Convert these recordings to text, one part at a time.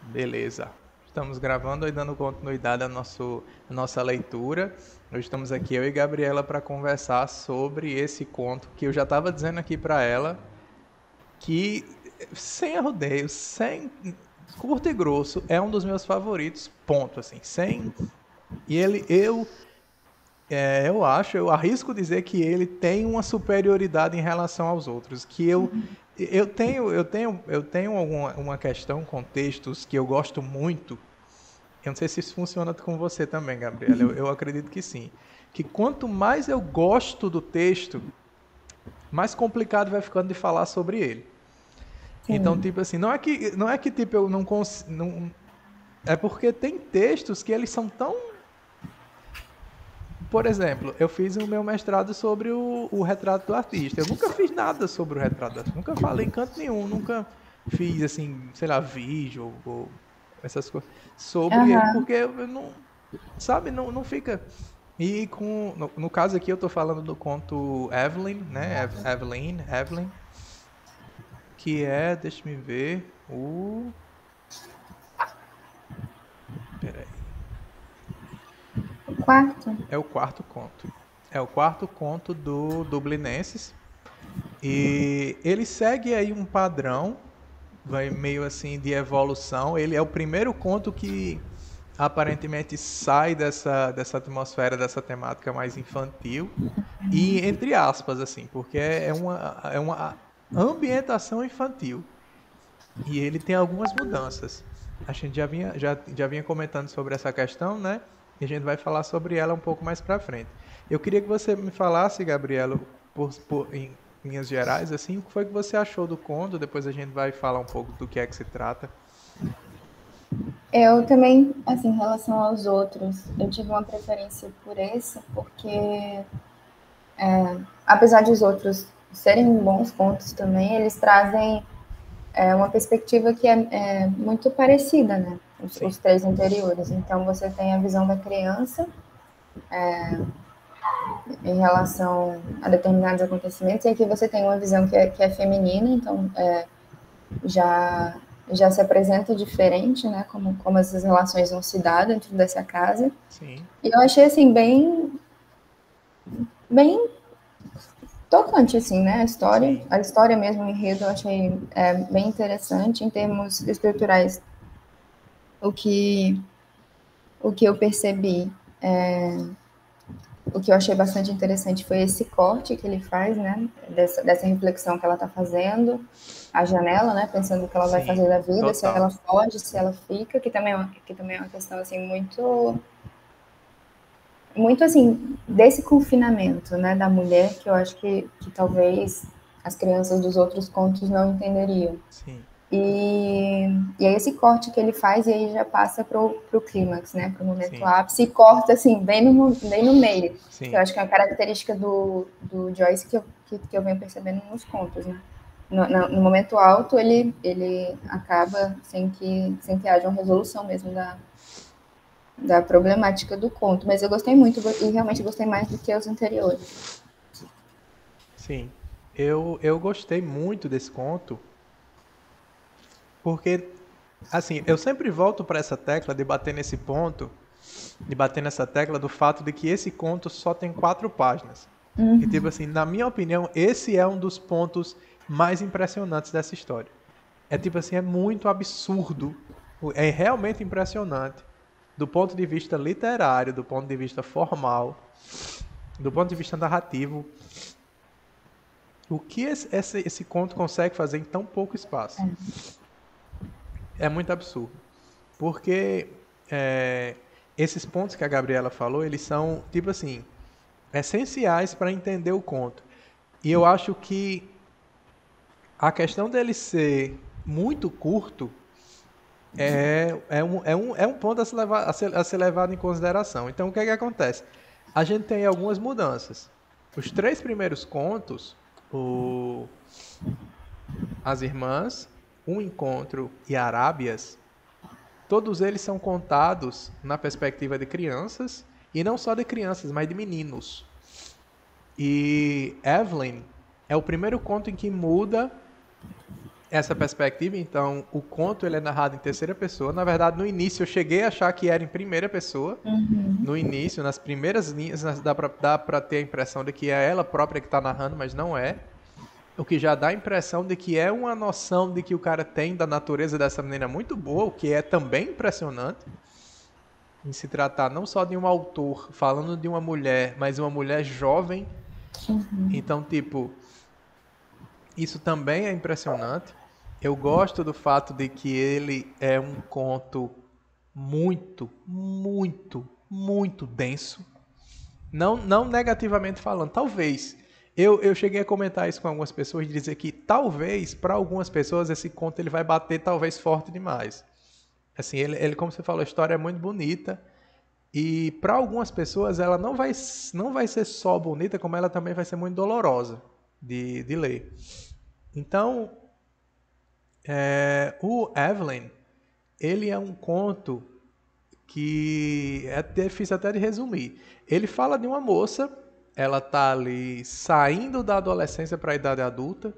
Beleza. Estamos gravando e dando continuidade à nossa leitura. Hoje estamos aqui, eu e Gabriela, para conversar sobre esse conto que eu já estava dizendo aqui para ela, que, sem arrodeio, sem curto e grosso, é um dos meus favoritos, ponto, assim, sem... E eu arrisco dizer que ele tem uma superioridade em relação aos outros, que eu tenho uma questão com textos que eu gosto muito. Eu não sei se isso funciona com você também, Gabriela. Eu acredito que sim. Que quanto mais eu gosto do texto, mais complicado vai ficando de falar sobre ele. Então, Sim. tipo assim, não é que tipo eu não consigo, é porque tem textos que eles são tão... Por exemplo, eu fiz o meu mestrado sobre o retrato do artista. Eu nunca fiz nada sobre o retrato do artista. Nunca falei em canto nenhum. Nunca fiz, assim, sei lá, vídeo ou essas coisas sobre ele. Aham. Porque eu não... Sabe, não fica... E no caso aqui eu tô falando do conto Evelyn, né? Evelyn, que é, deixa me ver, peraí, O quarto? é o quarto conto. É o quarto conto do Dublinenses. E ele segue aí um padrão, vai meio assim de evolução. Ele é o primeiro conto que aparentemente sai dessa atmosfera, dessa temática mais infantil. E entre aspas, assim, porque é uma ambientação infantil. E ele tem algumas mudanças. A gente já vinha comentando sobre essa questão, né? E a gente vai falar sobre ela um pouco mais pra frente. Eu queria que você me falasse, Gabriela, em linhas gerais, assim, o que foi que você achou do conto? Depois a gente vai falar um pouco do que é que se trata. Eu também, assim, em relação aos outros, eu tive uma preferência por esse, porque apesar de os outros serem bons contos também, eles trazem uma perspectiva que é muito parecida, né? Os Sim, três anteriores. Então, você tem a visão da criança em relação a determinados acontecimentos, e aqui você tem uma visão que é feminina, então já já se apresenta diferente, né? Como essas relações vão se dar dentro dessa casa. sim, E eu achei assim bem tocante assim, né? sim, A história mesmo, o enredo, eu achei bem interessante em termos estruturais. O que o que eu percebi, o que eu achei bastante interessante foi esse corte que ele faz, né? Dessa reflexão que ela está fazendo, a janela, né? Pensando o que ela vai sim, fazer da vida, se total. ela foge, se ela fica, que também é uma questão assim muito assim, desse confinamento, né, da mulher, que eu acho que talvez as crianças dos outros contos não entenderiam. Sim, E, e aí esse corte que ele faz, e aí já passa pro clímax, né, pro momento sim, ápice, e corta, assim, bem no meio, que eu sim, acho que é uma característica do Joyce que eu venho percebendo nos contos, né. No momento alto, ele acaba sem que haja uma resolução mesmo da problemática do conto, mas eu gostei muito e realmente gostei mais do que os anteriores. sim. Eu gostei muito desse conto, porque, assim, eu sempre volto para essa tecla de bater nesse ponto, de bater nessa tecla do fato de que esse conto só tem 4 páginas. E, tipo assim, na minha opinião, esse é um dos pontos mais impressionantes dessa história. É tipo assim, é muito absurdo, é realmente impressionante, do ponto de vista literário, do ponto de vista formal, do ponto de vista narrativo, o que esse conto consegue fazer em tão pouco espaço. É muito absurdo. Porque esses pontos que a Gabriela falou, eles são, tipo assim, essenciais para entender o conto. E eu acho que a questão dele ser muito curto é um ponto a ser levado em consideração. Então, o que é que acontece? A gente tem algumas mudanças. Os 3 primeiros contos, o, As Irmãs, Um Encontro e Arábias, todos eles são contados na perspectiva de crianças, e não só de crianças, mas de meninos. E Evelyn é o primeiro conto em que muda essa perspectiva. Então, o conto ele é narrado em terceira pessoa. Na verdade, no início eu cheguei a achar que era em primeira pessoa. No início, nas primeiras linhas, dá pra ter a impressão de que é ela própria que está narrando, mas não é. O que já dá a impressão de que é uma noção de que o cara tem da natureza dessa menina muito boa, o que é também impressionante. Em se tratar não só de um autor falando de uma mulher, mas uma mulher jovem. Então, tipo, isso também é impressionante. Eu gosto do fato de que ele é um conto muito, muito, muito denso. Não negativamente falando, talvez. Eu cheguei a comentar isso com algumas pessoas, de dizer que talvez, para algumas pessoas, esse conto ele vai bater talvez forte demais. Assim, ele, como você falou, a história é muito bonita. E para algumas pessoas ela não vai ser só bonita, como ela também vai ser muito dolorosa de ler. Então, o Evelyn, ele é um conto que é difícil até de resumir. Ele fala de uma moça, ela tá ali saindo da adolescência para a idade adulta,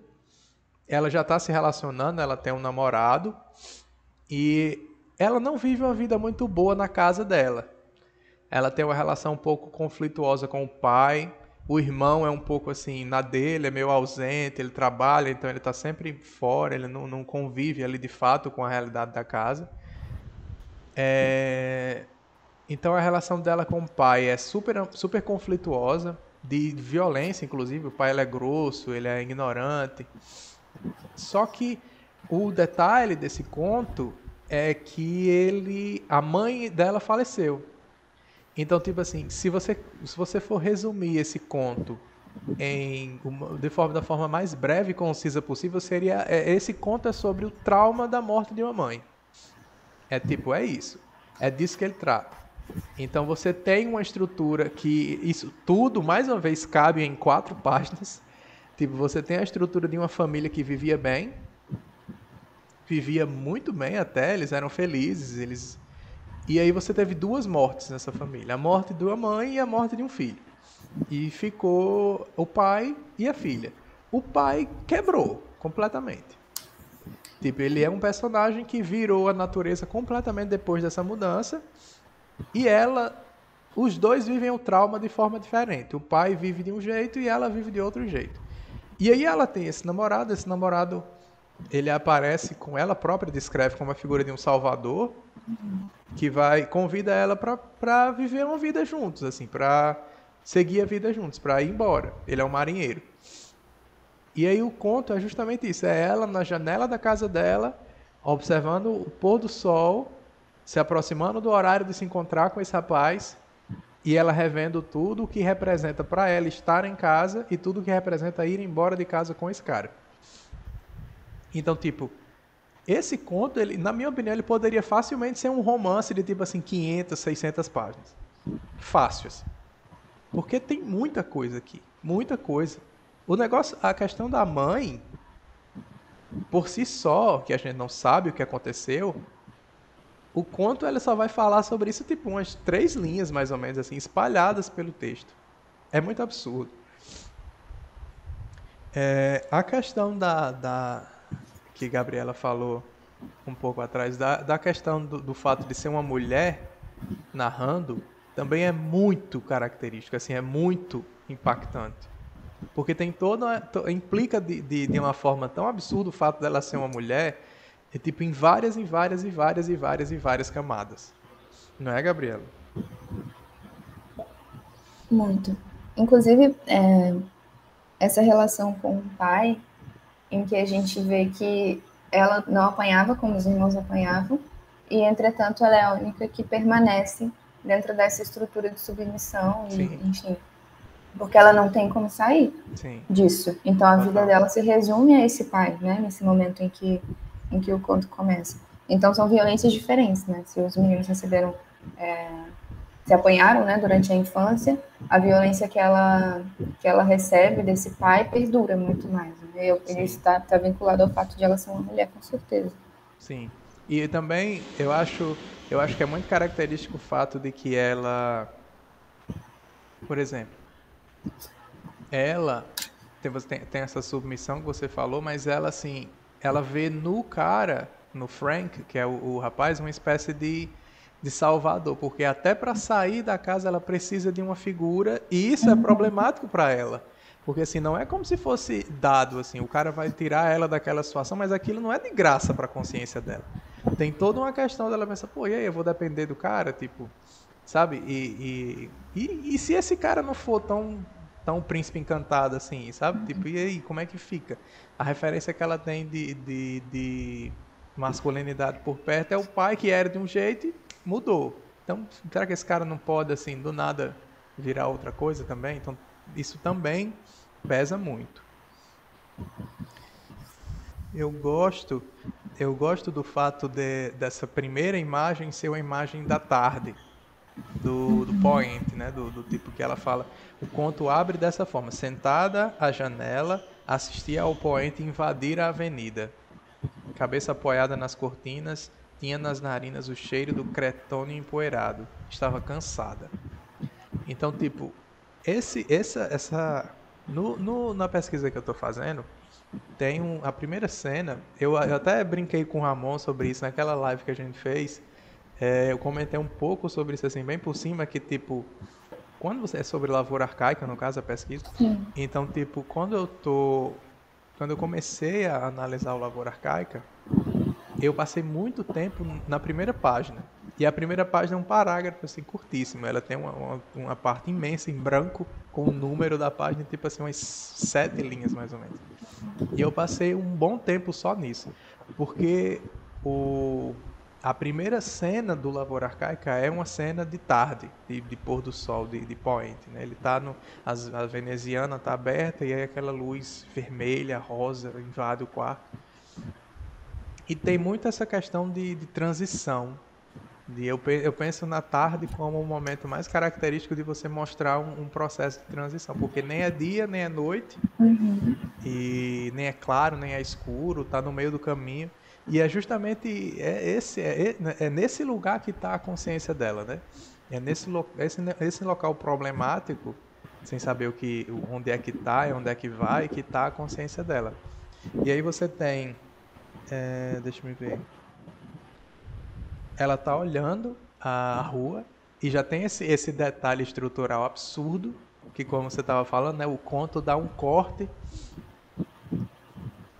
ela já está se relacionando, ela tem um namorado, e ela não vive uma vida muito boa na casa dela. Ela tem uma relação um pouco conflituosa com o pai, o irmão é um pouco assim, na dele, é meio ausente, ele trabalha, então ele está sempre fora, ele não convive ali de fato com a realidade da casa. Então a relação dela com o pai é super conflituosa, de violência inclusive, o pai ele é grosso, ele é ignorante. Só que o detalhe desse conto é que a mãe dela faleceu. Então, tipo assim, se você for resumir esse conto da forma mais breve e concisa possível, seria esse conto é sobre o trauma da morte de uma mãe. É isso. É disso que ele trata. Então você tem uma estrutura que isso tudo, mais uma vez, cabe em 4 páginas. Tipo, você tem a estrutura de uma família que vivia bem, vivia muito bem até, eles eram felizes, E aí você teve 2 mortes nessa família, a morte de uma mãe e a morte de um filho. E ficou o pai e a filha. O pai quebrou completamente. Tipo, ele é um personagem que virou a natureza completamente depois dessa mudança. E os dois vivem o trauma de forma diferente. O pai vive de um jeito e ela vive de outro jeito. E aí ela tem esse namorado, ele aparece com ela própria, descreve como a figura de um salvador, que convida ela para viver uma vida juntos, assim, para seguir a vida juntos, para ir embora. Ele é um marinheiro. E aí o conto é justamente isso, é ela na janela da casa dela, observando o pôr do sol, se aproximando do horário de se encontrar com esse rapaz, e ela revendo tudo o que representa para ela estar em casa e tudo o que representa ir embora de casa com esse cara. Então, tipo, esse conto, na minha opinião, ele poderia facilmente ser um romance de tipo assim 500, 600 páginas. Fácil, assim. Porque tem muita coisa aqui, muita coisa. O negócio, a questão da mãe, por si só, que a gente não sabe o que aconteceu, o conto ele só vai falar sobre isso tipo umas 3 linhas, mais ou menos, assim, espalhadas pelo texto. É muito absurdo. A questão que Gabriela falou um pouco atrás, da questão do fato de ser uma mulher narrando, também é muito característico, assim, é muito impactante. Porque tem implica de uma forma tão absurda o fato dela ser uma mulher, tipo em várias camadas. Não é, Gabriela? Muito. Inclusive, essa relação com o pai, em que a gente vê que ela não apanhava como os irmãos apanhavam, e, entretanto, ela é a única que permanece dentro dessa estrutura de submissão, e, enfim, porque ela não tem como sair disso. Então, a vida dela se resume a esse pai, né? Nesse momento em que o conto começa. Então, são violências diferentes, né? Se os meninos receberam... se apanharam, né, durante a infância, a violência que ela recebe desse pai perdura muito mais. Né? Isso está vinculado ao fato de ela ser uma mulher, com certeza. Sim. E também, eu acho que é muito característico o fato de que ela, por exemplo, ela tem essa submissão que você falou, mas ela, assim, ela vê no cara, no Frank, que é o rapaz, uma espécie de salvador, porque até para sair da casa ela precisa de uma figura, e isso é problemático para ela. Porque assim, não é como se fosse dado, assim, o cara vai tirar ela daquela situação, mas aquilo não é de graça para a consciência dela. Tem toda uma questão dela pensar, pô, e aí, eu vou depender do cara, tipo, sabe? E se esse cara não for tão príncipe encantado assim, sabe? Tipo, e aí, como é que fica? A referência que ela tem de masculinidade por perto é o pai que era de um jeito e mudou. Então, será que esse cara não pode, assim, do nada virar outra coisa também? Então, isso também pesa muito. Eu gosto do fato dessa primeira imagem ser uma imagem da tarde, do point, né? Do tipo que ela fala. O conto abre dessa forma: sentada à janela, assistia ao poente invadir a avenida. Cabeça apoiada nas cortinas, tinha nas narinas o cheiro do cretônio empoeirado. Estava cansada. Então, tipo, na pesquisa que eu estou fazendo, tem a primeira cena. Eu até brinquei com o Ramon sobre isso naquela live que a gente fez. Eu comentei um pouco sobre isso, assim, bem por cima, que, tipo, quando você é sobre lavoura arcaica, no caso, a pesquisa, então, tipo, quando eu comecei a analisar o lavoura arcaica, eu passei muito tempo na primeira página. E a primeira página é um parágrafo, assim, curtíssimo. Ela tem uma parte imensa em branco, com o número da página, tipo assim, umas 7 linhas, mais ou menos. E eu passei um bom tempo só nisso. Porque a primeira cena do Lavoura Arcaica é uma cena de tarde, de pôr do sol, de point, né? Ele tá a veneziana tá aberta e aí aquela luz vermelha, rosa, invade o quarto. E tem muito essa questão de transição. Eu penso na tarde como um momento mais característico de você mostrar um processo de transição, porque nem é dia, nem é noite, e nem é claro, nem é escuro, está no meio do caminho. E é justamente nesse lugar que está a consciência dela, né? É esse local problemático, sem saber onde é que está e onde é que vai, que está a consciência dela. E aí você tem... deixa eu ver. Ela tá olhando a rua e já tem esse detalhe estrutural absurdo, que, como você estava falando, né, o conto dá um corte,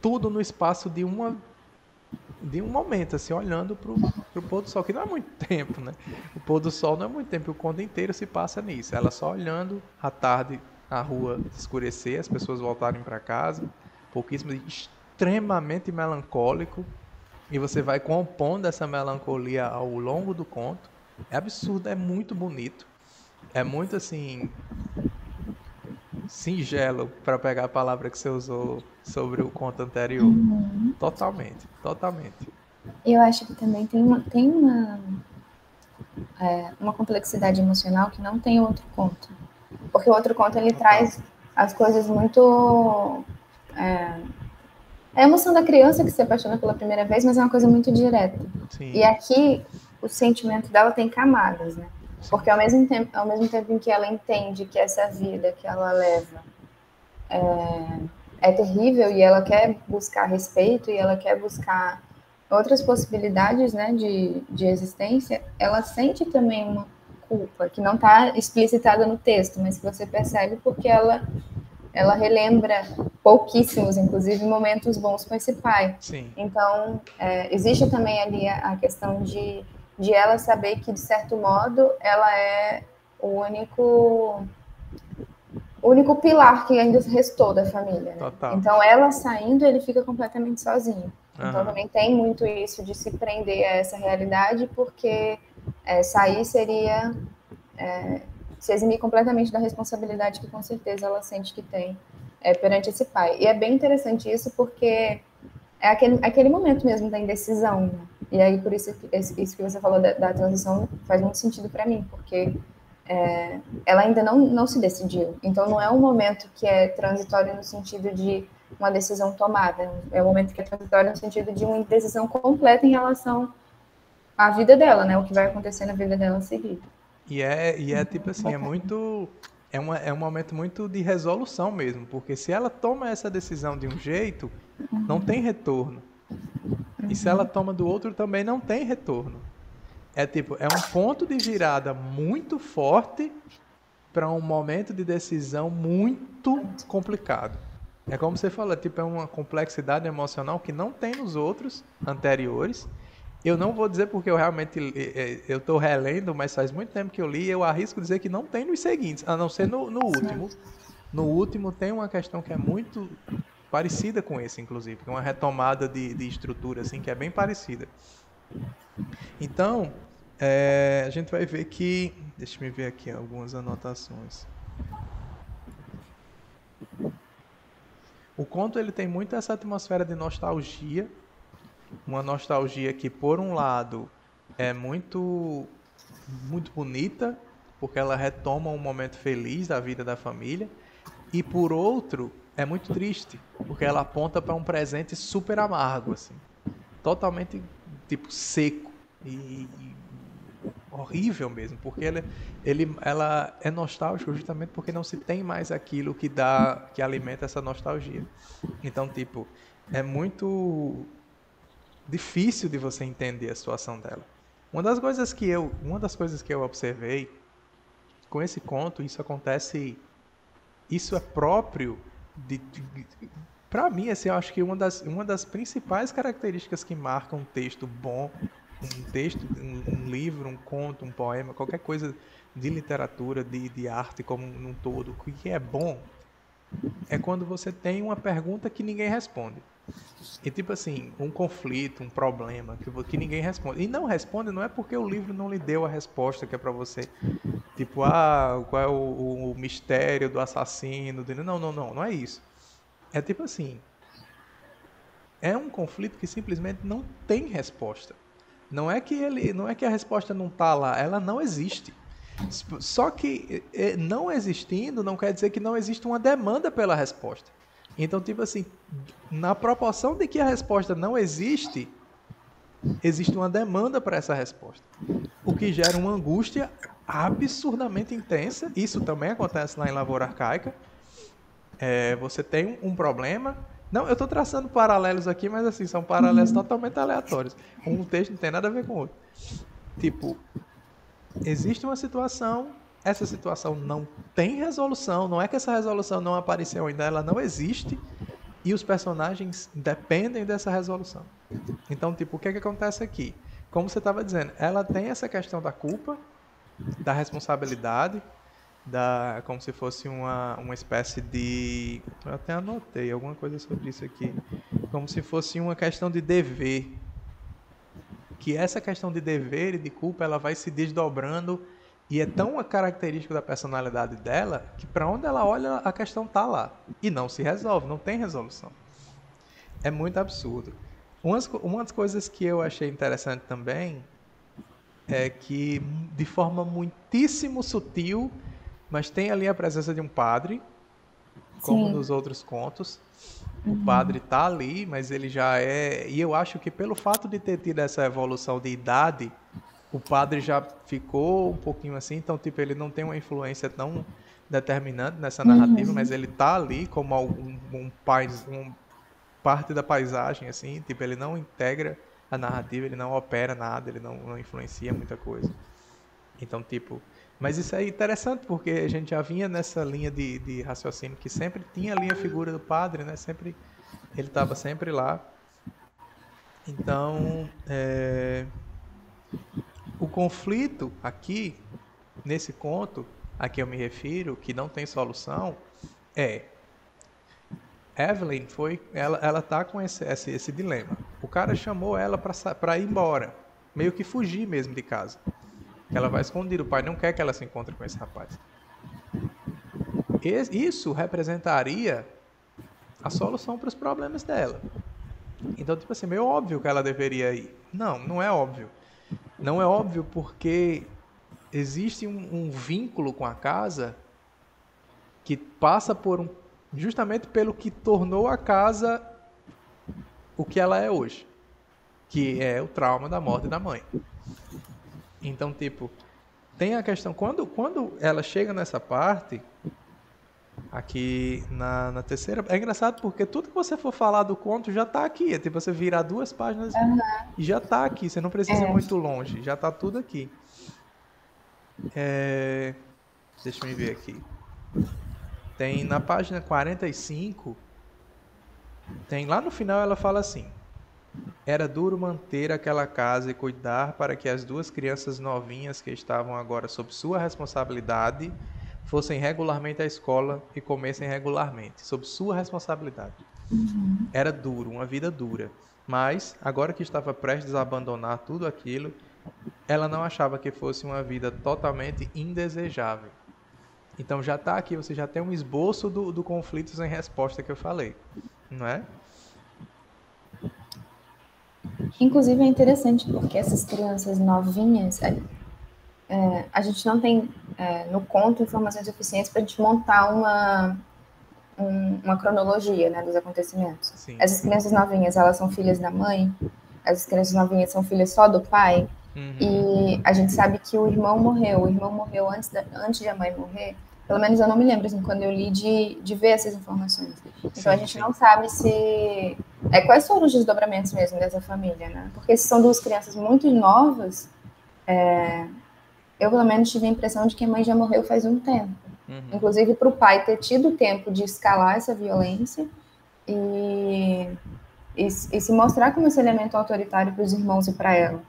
tudo no espaço de um momento, assim, olhando pro pôr do sol, que não é muito tempo, né? O pôr do sol não é muito tempo, o conto inteiro se passa nisso. Ela só olhando à tarde a rua escurecer, as pessoas voltarem para casa, pouquíssimo, extremamente melancólico. E você vai compondo essa melancolia ao longo do conto. É absurdo, é muito bonito. É muito, assim, singelo, para pegar a palavra que você usou sobre o conto anterior. Totalmente, totalmente. Eu acho que também tem uma complexidade emocional que não tem outro conto. Porque o outro conto, ele traz as coisas muito... É a emoção da criança que se apaixona pela primeira vez, mas é uma coisa muito direta. Sim. E aqui, o sentimento dela tem camadas, né? Porque ao mesmo tempo em que ela entende que essa vida que ela leva é terrível e ela quer buscar respeito e ela quer buscar outras possibilidades, né, de existência, ela sente também uma culpa que não está explicitada no texto, mas que você percebe porque ela relembra pouquíssimos, inclusive, momentos bons com esse pai. Sim. Então, existe também ali a questão de ela saber que, de certo modo, ela é o único pilar que ainda restou da família. Né? Total. Então, ela saindo, ele fica completamente sozinho. Então, também tem muito isso de se prender a essa realidade, porque sair seria... se eximir completamente da responsabilidade que com certeza ela sente que tem perante esse pai. E é bem interessante isso porque é aquele momento mesmo da indecisão. Né? E aí, por isso que você falou da transição faz muito sentido para mim, porque ela ainda não se decidiu. Então, não é um momento que é transitório no sentido de uma decisão tomada. É um momento que é transitório no sentido de uma indecisão completa em relação à vida dela, né? O que vai acontecer na vida dela a seguir. E é tipo assim, é um momento muito de resolução mesmo, porque se ela toma essa decisão de um jeito, não tem retorno. E se ela toma do outro, também não tem retorno. É um ponto de virada muito forte para um momento de decisão muito complicado. É como você falou, é uma complexidade emocional que não tem nos outros anteriores. Eu não vou dizer porque eu realmente eu estou relendo, mas faz muito tempo que eu li e eu arrisco dizer que não tem nos seguintes, a não ser no último. No último tem uma questão que é muito parecida com esse, inclusive, que é uma retomada de estrutura assim, que é bem parecida. Então, a gente vai ver que... Deixa eu ver aqui algumas anotações. O conto ele tem muito essa atmosfera de nostalgia. Uma nostalgia que, por um lado, é muito, muito bonita, porque ela retoma um momento feliz da vida da família. E, por outro, é muito triste, porque ela aponta para um presente super amargo, assim. Totalmente, seco e horrível mesmo, porque ela é nostálgica justamente porque não se tem mais aquilo que alimenta essa nostalgia. Então, é muito difícil de você entender a situação dela. Uma das coisas que eu observei com esse conto, isso é próprio para mim, assim, eu acho que uma das principais características que marcam um texto bom, um livro, um conto, um poema, qualquer coisa de literatura, de arte como um todo, o que é bom é quando você tem uma pergunta que ninguém responde. E um conflito, um problema que ninguém responde. E não responde não é porque o livro não lhe deu a resposta que é pra você. Qual é o mistério do assassino? Não é isso. É um conflito que simplesmente não tem resposta. Não é que a resposta não tá lá, ela não existe. Só que não existindo não quer dizer que não existe uma demanda pela resposta. Então, na proporção de que a resposta não existe, existe uma demanda para essa resposta. O que gera uma angústia absurdamente intensa. Isso também acontece lá em Lavoura Arcaica. Você tem um problema. Não, eu estou traçando paralelos aqui, mas assim, são paralelos totalmente aleatórios. Um texto não tem nada a ver com o outro. Existe uma situação, essa situação não tem resolução, não é que essa resolução não apareceu ainda, ela não existe, e os personagens dependem dessa resolução. Então, o que acontece aqui? Como você estava dizendo, ela tem essa questão da culpa, da responsabilidade, como se fosse uma espécie de... Eu até anotei alguma coisa sobre isso aqui. Como se fosse uma questão de dever. Que essa questão de dever e de culpa, ela vai se desdobrando e é tão característico da personalidade dela que para onde ela olha, a questão tá lá. E não se resolve, não tem resolução. É muito absurdo. Uma das coisas que eu achei interessante também é que, de forma muitíssimo sutil, mas tem ali a presença de um padre, como nos outros contos. O padre tá ali, mas ele já é... E eu acho que pelo fato de ter tido essa evolução de idade, o padre já ficou um pouquinho assim, então ele não tem uma influência tão determinante nessa narrativa, mas ele tá ali como parte da paisagem, assim, ele não integra a narrativa, ele não opera nada, ele não influencia muita coisa. Então, mas isso é interessante, porque a gente já vinha nessa linha de raciocínio que sempre tinha ali a figura do padre, né? Ele estava sempre lá. Então, o conflito aqui, nesse conto a que eu me refiro, que não tem solução, Evelyn ela tá com esse dilema. O cara chamou ela para ir embora, meio que fugir mesmo de casa. Ela vai escondida, o pai não quer que ela se encontre com esse rapaz. Isso representaria a solução para os problemas dela. Então, meio óbvio que ela deveria ir. Não é óbvio. Não é óbvio porque existe um vínculo com a casa que passa justamente pelo que tornou a casa o que ela é hoje, que é o trauma da morte da mãe. Então, tem a questão, quando ela chega nessa parte, aqui na terceira, é engraçado porque tudo que você for falar do conto já tá aqui, é tipo você virar 2 páginas e já tá aqui, você não precisa ir muito longe, já tá tudo aqui. Deixa eu ver aqui. Tem na página 45, tem lá no final ela fala assim: era duro manter aquela casa e cuidar para que as 2 crianças novinhas que estavam agora sob sua responsabilidade fossem regularmente à escola e comessem regularmente, sob sua responsabilidade. Era duro, uma vida dura. Mas, agora que estava prestes a abandonar tudo aquilo, ela não achava que fosse uma vida totalmente indesejável. Então já está aqui, você já tem um esboço do conflito sem resposta que eu falei, não é? Inclusive é interessante porque essas crianças novinhas, a gente não tem no conto informações suficientes para a gente montar uma cronologia, né, dos acontecimentos. Sim. Essas crianças novinhas, elas são filhas da mãe? Essas crianças novinhas são filhas só do pai? E a gente sabe que o irmão morreu antes de a mãe morrer. Pelo menos eu não me lembro, assim, quando eu li, de ver essas informações. Então a gente não sabe se... quais foram os desdobramentos mesmo dessa família, né? Porque se são 2 crianças muito novas, eu pelo menos tive a impressão de que a mãe já morreu faz um tempo. Inclusive para o pai ter tido tempo de escalar essa violência e se mostrar como esse elemento autoritário para os irmãos e para ela.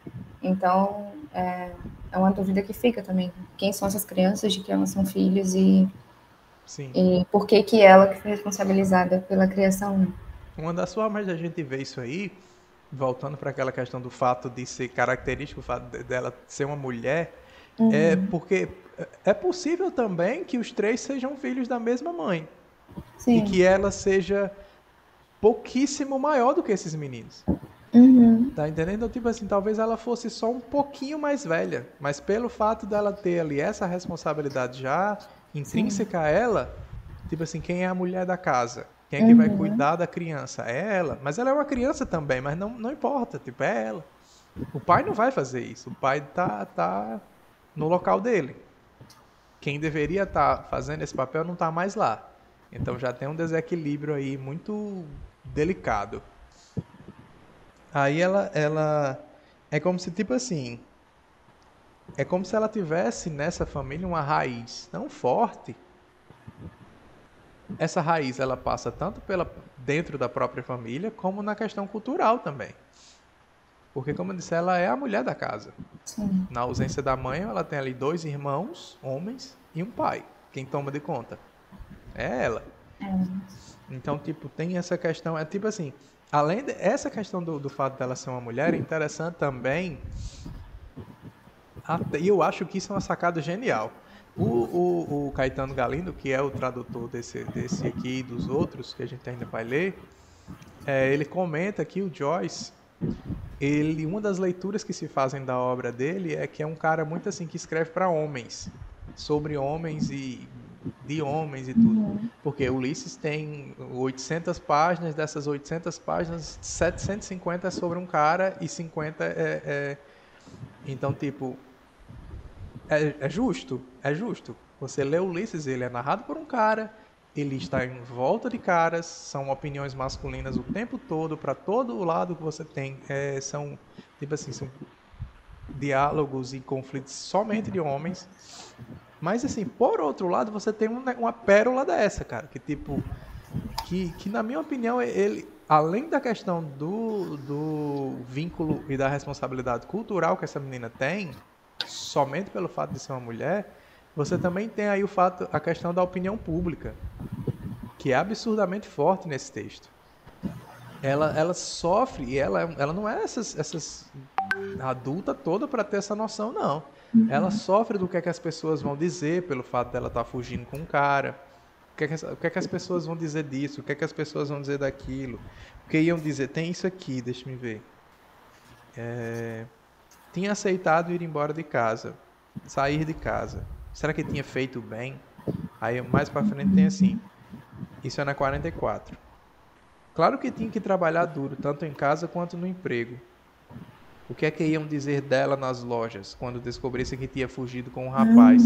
Então, é uma dúvida que fica também. Quem são essas crianças, de que elas são filhas e por que ela que foi responsabilizada pela criação. Uma das formas da gente ver isso aí, voltando para aquela questão do fato de ser característico, o fato dela ser uma mulher, é porque é possível também que os 3 sejam filhos da mesma mãe. Sim. E que ela seja pouquíssimo maior do que esses meninos. Tá entendendo? Então, tipo assim, talvez ela fosse só um pouquinho mais velha, mas pelo fato dela ter ali essa responsabilidade já intrínseca a ela, tipo assim, quem é a mulher da casa? Quem é que vai cuidar da criança? É ela. Mas ela é uma criança também, mas não importa, tipo, é ela. O pai não vai fazer isso, o pai tá no local dele. Quem deveria estar fazendo esse papel não está mais lá. Então já tem um desequilíbrio aí muito delicado. Aí ela é como se, tipo assim, é como se ela tivesse nessa família uma raiz tão forte. Essa raiz ela passa tanto dentro da própria família como na questão cultural também. Porque, como eu disse, ela é a mulher da casa. Sim. Na ausência da mãe, ela tem ali 2 irmãos, homens, e um pai. Quem toma de conta? É ela. Então, tipo, tem essa questão, é tipo assim, além dessa questão do fato dela ser uma mulher, é interessante também, e eu acho que isso é uma sacada genial. O Caetano Galindo, que é o tradutor desse aqui e dos outros, que a gente ainda vai ler, ele comenta que o Joyce, uma das leituras que se fazem da obra dele é que é um cara muito assim, que escreve para homens, sobre homens e de homens e tudo. Porque Ulisses tem 800 páginas, dessas 800 páginas, 750 é sobre um cara e 50 Então, tipo, é justo. Você lê Ulisses, ele é narrado por um cara, ele está em volta de caras, são opiniões masculinas o tempo todo, para todo o lado que você tem, são, tipo assim, são diálogos e conflitos somente de homens. Mas, assim, por outro lado, você tem uma pérola dessa, cara, que, tipo, que na minha opinião, ele, além da questão do vínculo e da responsabilidade cultural que essa menina tem, somente pelo fato de ser uma mulher, você também tem aí a questão da opinião pública, que é absurdamente forte nesse texto. Ela sofre, e ela não é essas adulta toda para ter essa noção, não. Ela sofre do que é que as pessoas vão dizer pelo fato dela estar fugindo com um cara. O que é que as pessoas vão dizer disso? O que é que as pessoas vão dizer daquilo? Porque iam dizer, tem isso aqui, deixa me ver. Tinha aceitado ir embora de casa, sair de casa. Será que tinha feito bem? Aí mais para frente tem assim, isso é na 44. Claro que tinha que trabalhar duro, tanto em casa quanto no emprego. O que é que iam dizer dela nas lojas quando descobrissem que tinha fugido com um rapaz?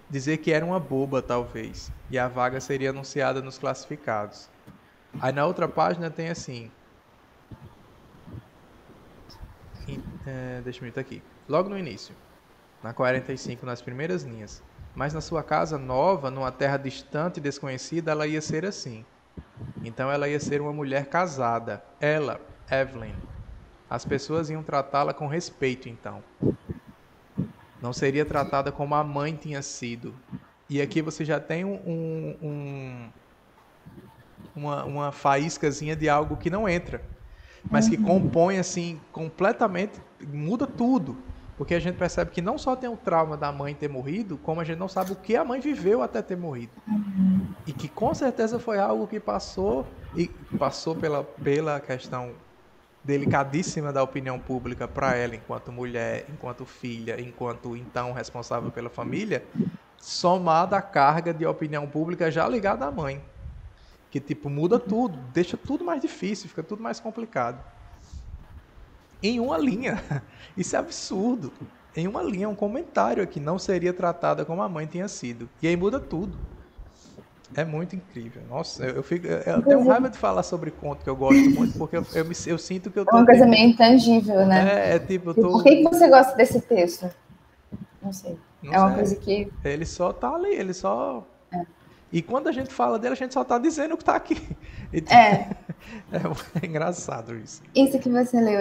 Dizer que era uma boba, talvez, e a vaga seria anunciada nos classificados. Aí na outra página tem assim... deixa eu ver aqui. Logo no início, na 45, nas primeiras linhas. Mas na sua casa nova, numa terra distante e desconhecida, ela ia ser assim. Então ela ia ser uma mulher casada. Ela, Evelyn. As pessoas iam tratá-la com respeito, então. Não seria tratada como a mãe tinha sido. E aqui você já tem uma faíscazinha de algo que não entra. Mas que compõe, assim, completamente, muda tudo. Porque a gente percebe que não só tem o trauma da mãe ter morrido, como a gente não sabe o que a mãe viveu até ter morrido. E que com certeza foi algo que passou pela questão delicadíssima da opinião pública para ela, enquanto mulher, enquanto filha, enquanto então responsável pela família, somada à carga de opinião pública já ligada à mãe. Que tipo, muda tudo, deixa tudo mais difícil, fica tudo mais complicado. Em uma linha. Isso é absurdo. Em uma linha, um comentário aqui, não seria tratada como a mãe tinha sido. E aí muda tudo. É muito incrível. Nossa, eu tenho raiva de falar sobre conto que eu gosto muito, porque eu sinto que eu tô... É uma coisa meio intangível, né? Tipo, eu tô... Por que você gosta desse texto? Não sei. Não é uma sei. coisa que... Ele só tá ali, ele só... E quando a gente fala dele, a gente só tá dizendo o que tá aqui. Então, é engraçado isso. Isso que você leu,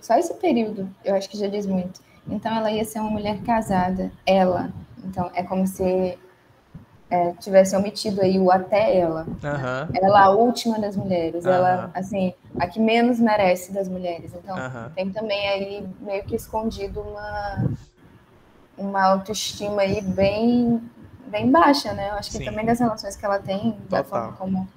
só esse período, eu acho que já diz muito. Então, ela ia ser uma mulher casada. Ela. Então, é como se tivesse omitido aí o até ela. Ela, a última das mulheres. Ela, assim, a que menos merece das mulheres. Então, tem também aí meio que escondido uma autoestima aí bem baixa, né? Eu acho que Sim. também das relações que ela tem, da forma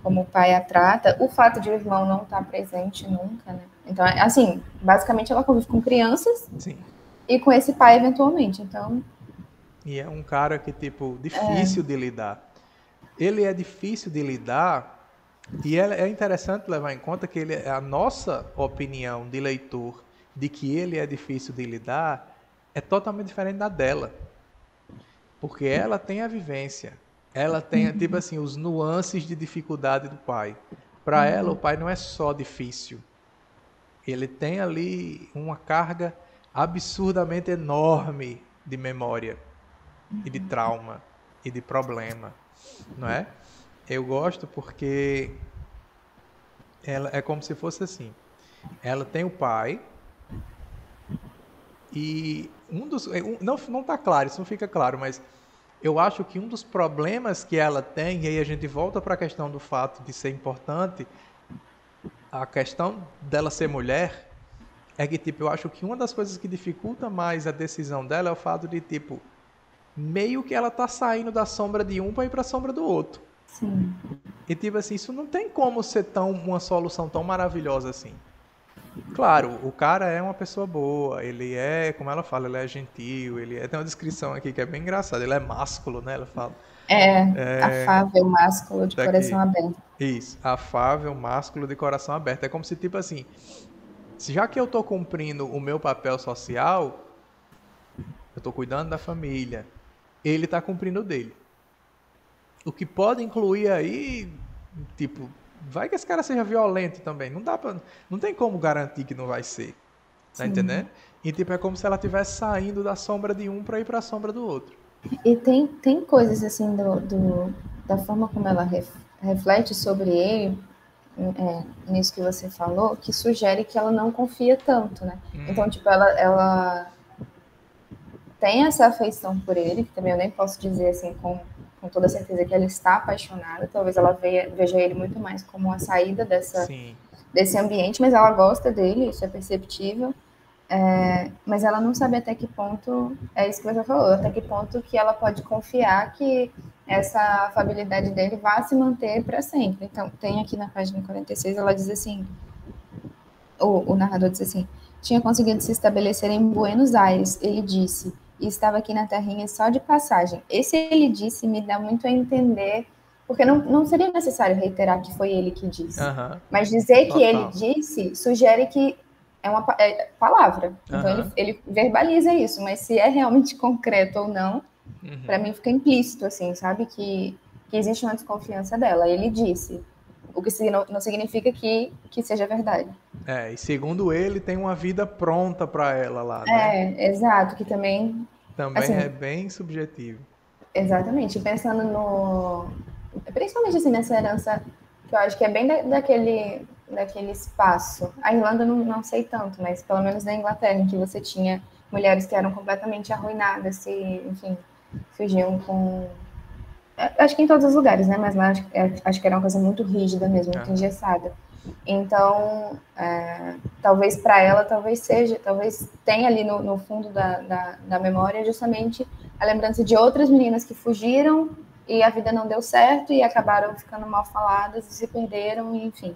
como o pai a trata, o fato de o irmão não estar presente nunca, né? Então, assim, basicamente ela convive com crianças Sim. e com esse pai eventualmente, então... E é um cara que, tipo, difícil de lidar. Ele é difícil de lidar e é interessante levar em conta que a nossa opinião de leitor de que ele é difícil de lidar é totalmente diferente da dela. Porque ela tem a vivência, ela tem, tipo assim, os nuances de dificuldade do pai. Para ela, o pai não é só difícil. Ele tem ali uma carga absurdamente enorme de memória e de trauma e de problema, não é? Eu gosto porque ela é como se fosse assim. Ela tem o pai e não está claro, isso não fica claro, mas eu acho que um dos problemas que ela tem, e aí a gente volta para a questão do fato de ser importante, a questão dela ser mulher, é que, tipo, eu acho que uma das coisas que dificulta mais a decisão dela é o fato de, tipo, meio que ela tá saindo da sombra de um para ir para a sombra do outro. Sim. E, tipo assim, isso não tem como ser uma solução tão maravilhosa assim. Claro, o cara é uma pessoa boa, ele é, como ela fala, ele é gentil, tem uma descrição aqui que é bem engraçada, ele é másculo, né, ela fala. Afável, másculo, de coração aberto. Isso, afável, másculo, de coração aberto. É como se, tipo assim, já que eu tô cumprindo o meu papel social, eu tô cuidando da família, ele tá cumprindo o dele. O que pode incluir aí, tipo... Vai que esse cara seja violento também. Não tem como garantir que não vai ser. Tá entendendo? E tipo, é como se ela estivesse saindo da sombra de um para ir para a sombra do outro. E tem coisas assim da forma como ela reflete sobre ele, nisso que você falou, que sugere que ela não confia tanto, né? Então, tipo, ela tem essa afeição por ele, que também eu nem posso dizer assim com toda certeza que ela está apaixonada, talvez ela veja ele muito mais como a saída desse ambiente, mas ela gosta dele, isso é perceptível, mas ela não sabe até que ponto, é isso que você falou, até que ponto que ela pode confiar que essa afabilidade dele vá se manter para sempre. Então, tem aqui na página 46, ela diz assim, o narrador diz assim, tinha conseguido se estabelecer em Buenos Aires, ele disse, e estava aqui na terrinha só de passagem. Esse ele disse me dá muito a entender, porque não seria necessário reiterar que foi ele que disse. Mas dizer que ele disse sugere que palavra. Então, ele verbaliza isso, mas se é realmente concreto ou não, para mim fica implícito, assim, sabe? Que existe uma desconfiança dela. Ele disse, o que não significa que seja verdade. E segundo ele, tem uma vida pronta para ela lá, né? Exato, que também... Também assim, é bem subjetivo. Exatamente. Pensando principalmente, assim, nessa herança, que eu acho que é bem daquele espaço. A Irlanda não sei tanto, mas pelo menos na Inglaterra, em que você tinha mulheres que eram completamente arruinadas, enfim, fugiam com... Acho que em todos os lugares, né? Mas lá acho que era uma coisa muito rígida mesmo, muito engessada. Então, talvez para ela, talvez tenha ali no fundo da memória justamente a lembrança de outras meninas que fugiram e a vida não deu certo e acabaram ficando mal faladas e se perderam, enfim.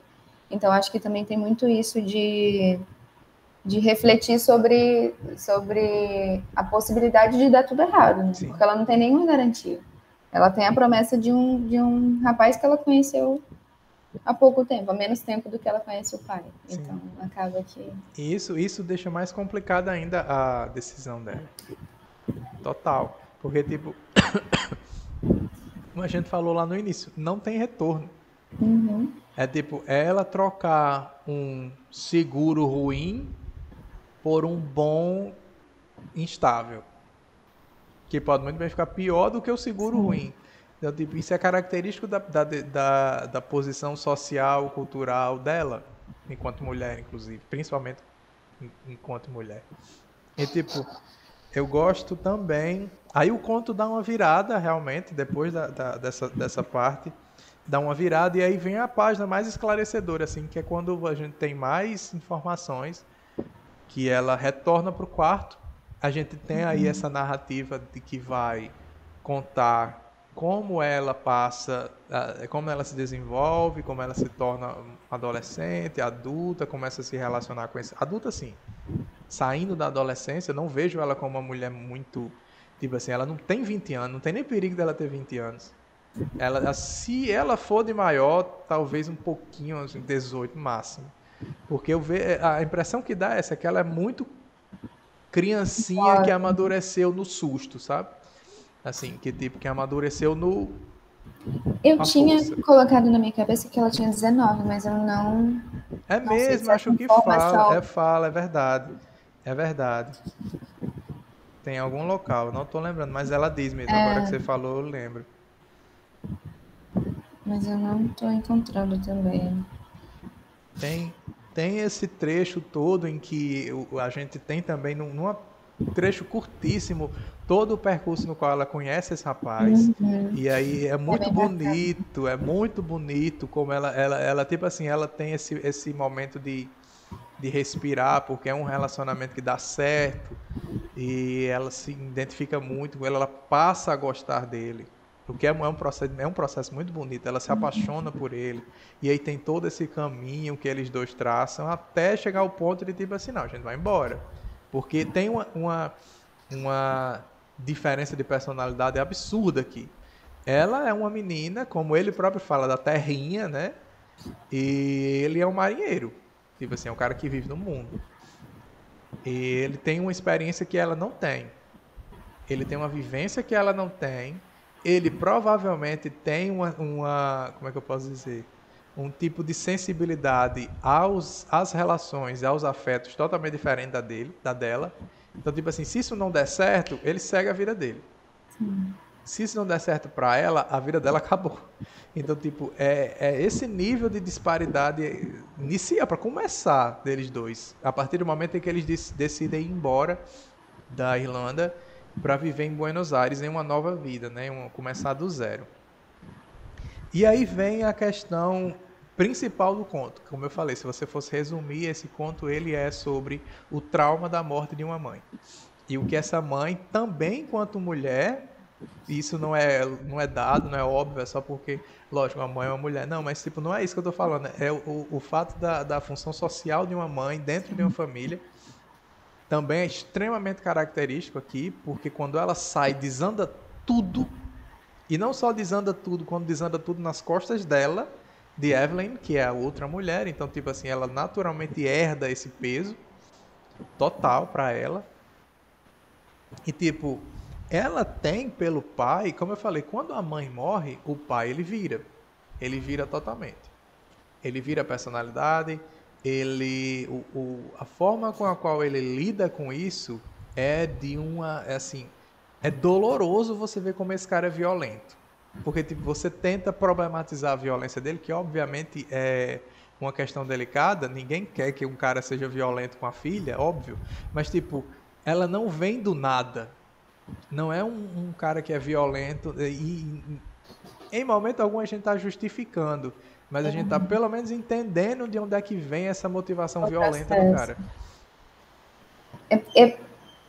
Então, acho que também tem muito isso de refletir sobre a possibilidade de dar tudo errado, né? Porque ela não tem nenhuma garantia. Ela tem a promessa de um rapaz que ela conheceu há pouco tempo, há menos tempo do que ela conhece o pai. Sim. Então, acaba que... Isso deixa mais complicada ainda a decisão dela. Total. Porque, tipo, como a gente falou lá no início, não tem retorno. É tipo, ela trocar um seguro ruim por um bom instável. Que pode muito bem ficar pior do que o seguro ruim. Então, tipo, isso é característico da posição social, cultural dela, enquanto mulher, inclusive, principalmente enquanto mulher. E, tipo, eu gosto também... Aí o conto dá uma virada, realmente, depois dessa parte, dá uma virada, e aí vem a página mais esclarecedora, assim, que é quando a gente tem mais informações, que ela retorna para o quarto. A gente tem aí essa narrativa de que vai contar como ela passa, como ela se desenvolve, como ela se torna adolescente, adulta, começa a se relacionar com esse... Adulta, sim. Saindo da adolescência, eu não vejo ela como uma mulher muito... Tipo assim, ela não tem 20 anos, não tem nem perigo dela ter 20 anos. Se ela for de maior, talvez um pouquinho, assim, 18 máximo. Porque a impressão que dá é essa, que ela é muito criancinha que amadureceu no susto, sabe? Assim, que amadureceu no... Eu tinha colocado na minha cabeça que ela tinha 19, mas eu não... É mesmo, acho que fala, é verdade. É verdade. Tem algum local, não tô lembrando, mas ela diz mesmo, agora que você falou, eu lembro. Mas eu não tô encontrando também. Tem esse trecho todo em que a gente tem também, num trecho curtíssimo, todo o percurso no qual ela conhece esse rapaz. E aí é muito bonito como ela tipo assim, ela tem esse momento de respirar, porque é um relacionamento que dá certo e ela se identifica muito com ele, ela passa a gostar dele. Porque é um processo muito bonito, ela se apaixona por ele, e aí tem todo esse caminho que eles dois traçam, até chegar ao ponto de tipo assim, não, a gente vai embora. Porque tem uma diferença de personalidade absurda aqui. Ela é uma menina, como ele próprio fala, da terrinha, né? E ele é um marinheiro. Tipo assim, é um cara que vive no mundo. E ele tem uma experiência que ela não tem. Ele tem uma vivência que ela não tem. Ele provavelmente tem como é que eu posso dizer? Um tipo de sensibilidade às relações, aos afetos totalmente diferente da dela. Então, tipo assim, se isso não der certo, ele segue a vida dele. Sim. Se isso não der certo para ela, a vida dela acabou. Então, tipo, é esse nível de disparidade inicia para começar deles dois. A partir do momento em que eles decidem ir embora da Irlanda para viver em Buenos Aires em uma nova vida, né? Começar do zero. E aí vem a questão principal do conto. Como eu falei, se você fosse resumir esse conto, ele é sobre o trauma da morte de uma mãe. E o que essa mãe, também enquanto mulher, isso não é dado, não é óbvio, é só porque, lógico, a mãe é uma mulher. Não, mas tipo, não é isso que eu estou falando. É o fato da função social de uma mãe dentro de uma família. Também é extremamente característico aqui, porque quando ela sai, desanda tudo. E não só desanda tudo, quando desanda tudo nas costas dela, de Evelyn, que é a outra mulher. Então, tipo assim, ela naturalmente herda esse peso. total pra ela. E tipo, ela tem pelo pai, como eu falei, quando a mãe morre, o pai ele vira. Ele vira totalmente. Ele vira a personalidade, a forma com a qual ele lida com isso é de uma, é assim, é doloroso você ver como esse cara é violento. Porque tipo, você tenta problematizar a violência dele, que obviamente é uma questão delicada, ninguém quer que um cara seja violento com a filha, óbvio, mas tipo, ela não vem do nada. Não é um cara que é violento e em momento algum a gente está justificando, mas a gente está pelo menos entendendo de onde é que vem essa motivação O violenta do processo. cara.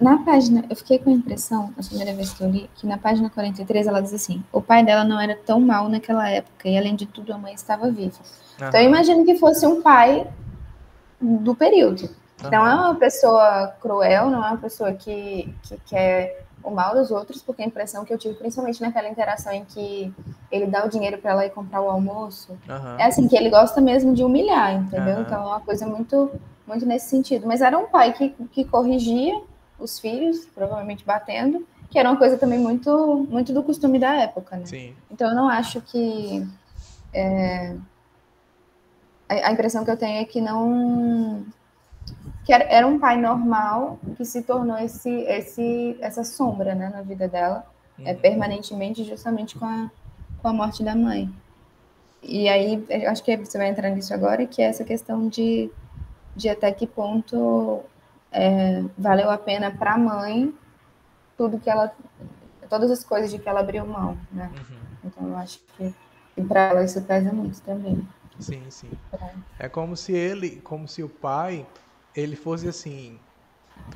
Na página, eu fiquei com a impressão, a primeira vez que eu li, que na página 43 ela diz assim: o pai dela não era tão mal naquela época e, além de tudo, a mãe estava viva. Então, eu Aham, imagino que fosse um pai do período. Não é aham, uma pessoa cruel, não é uma pessoa que quer o mal dos outros, porque a impressão que eu tive, principalmente naquela interação em que ele dá o dinheiro para ela ir comprar o almoço, é aham, assim, que ele gosta mesmo de humilhar, entendeu? Então aham. é uma coisa muito, muito nesse sentido. Mas era um pai que corrigia os filhos, provavelmente batendo, que era uma coisa também muito, muito do costume da época, né? Sim. Então eu não acho que a impressão que eu tenho é que não que era um pai normal que se tornou essa sombra, né, na vida dela, Uhum. permanentemente, justamente com a morte da mãe. E aí, eu acho que você vai entrar nisso agora, que é essa questão de até que ponto valeu a pena para a mãe tudo que ela, todas as coisas de que ela abriu mão, né? Uhum. Então, eu acho que para ela isso pesa muito também. Sim, sim. É como se ele, como se o pai, ele fosse assim,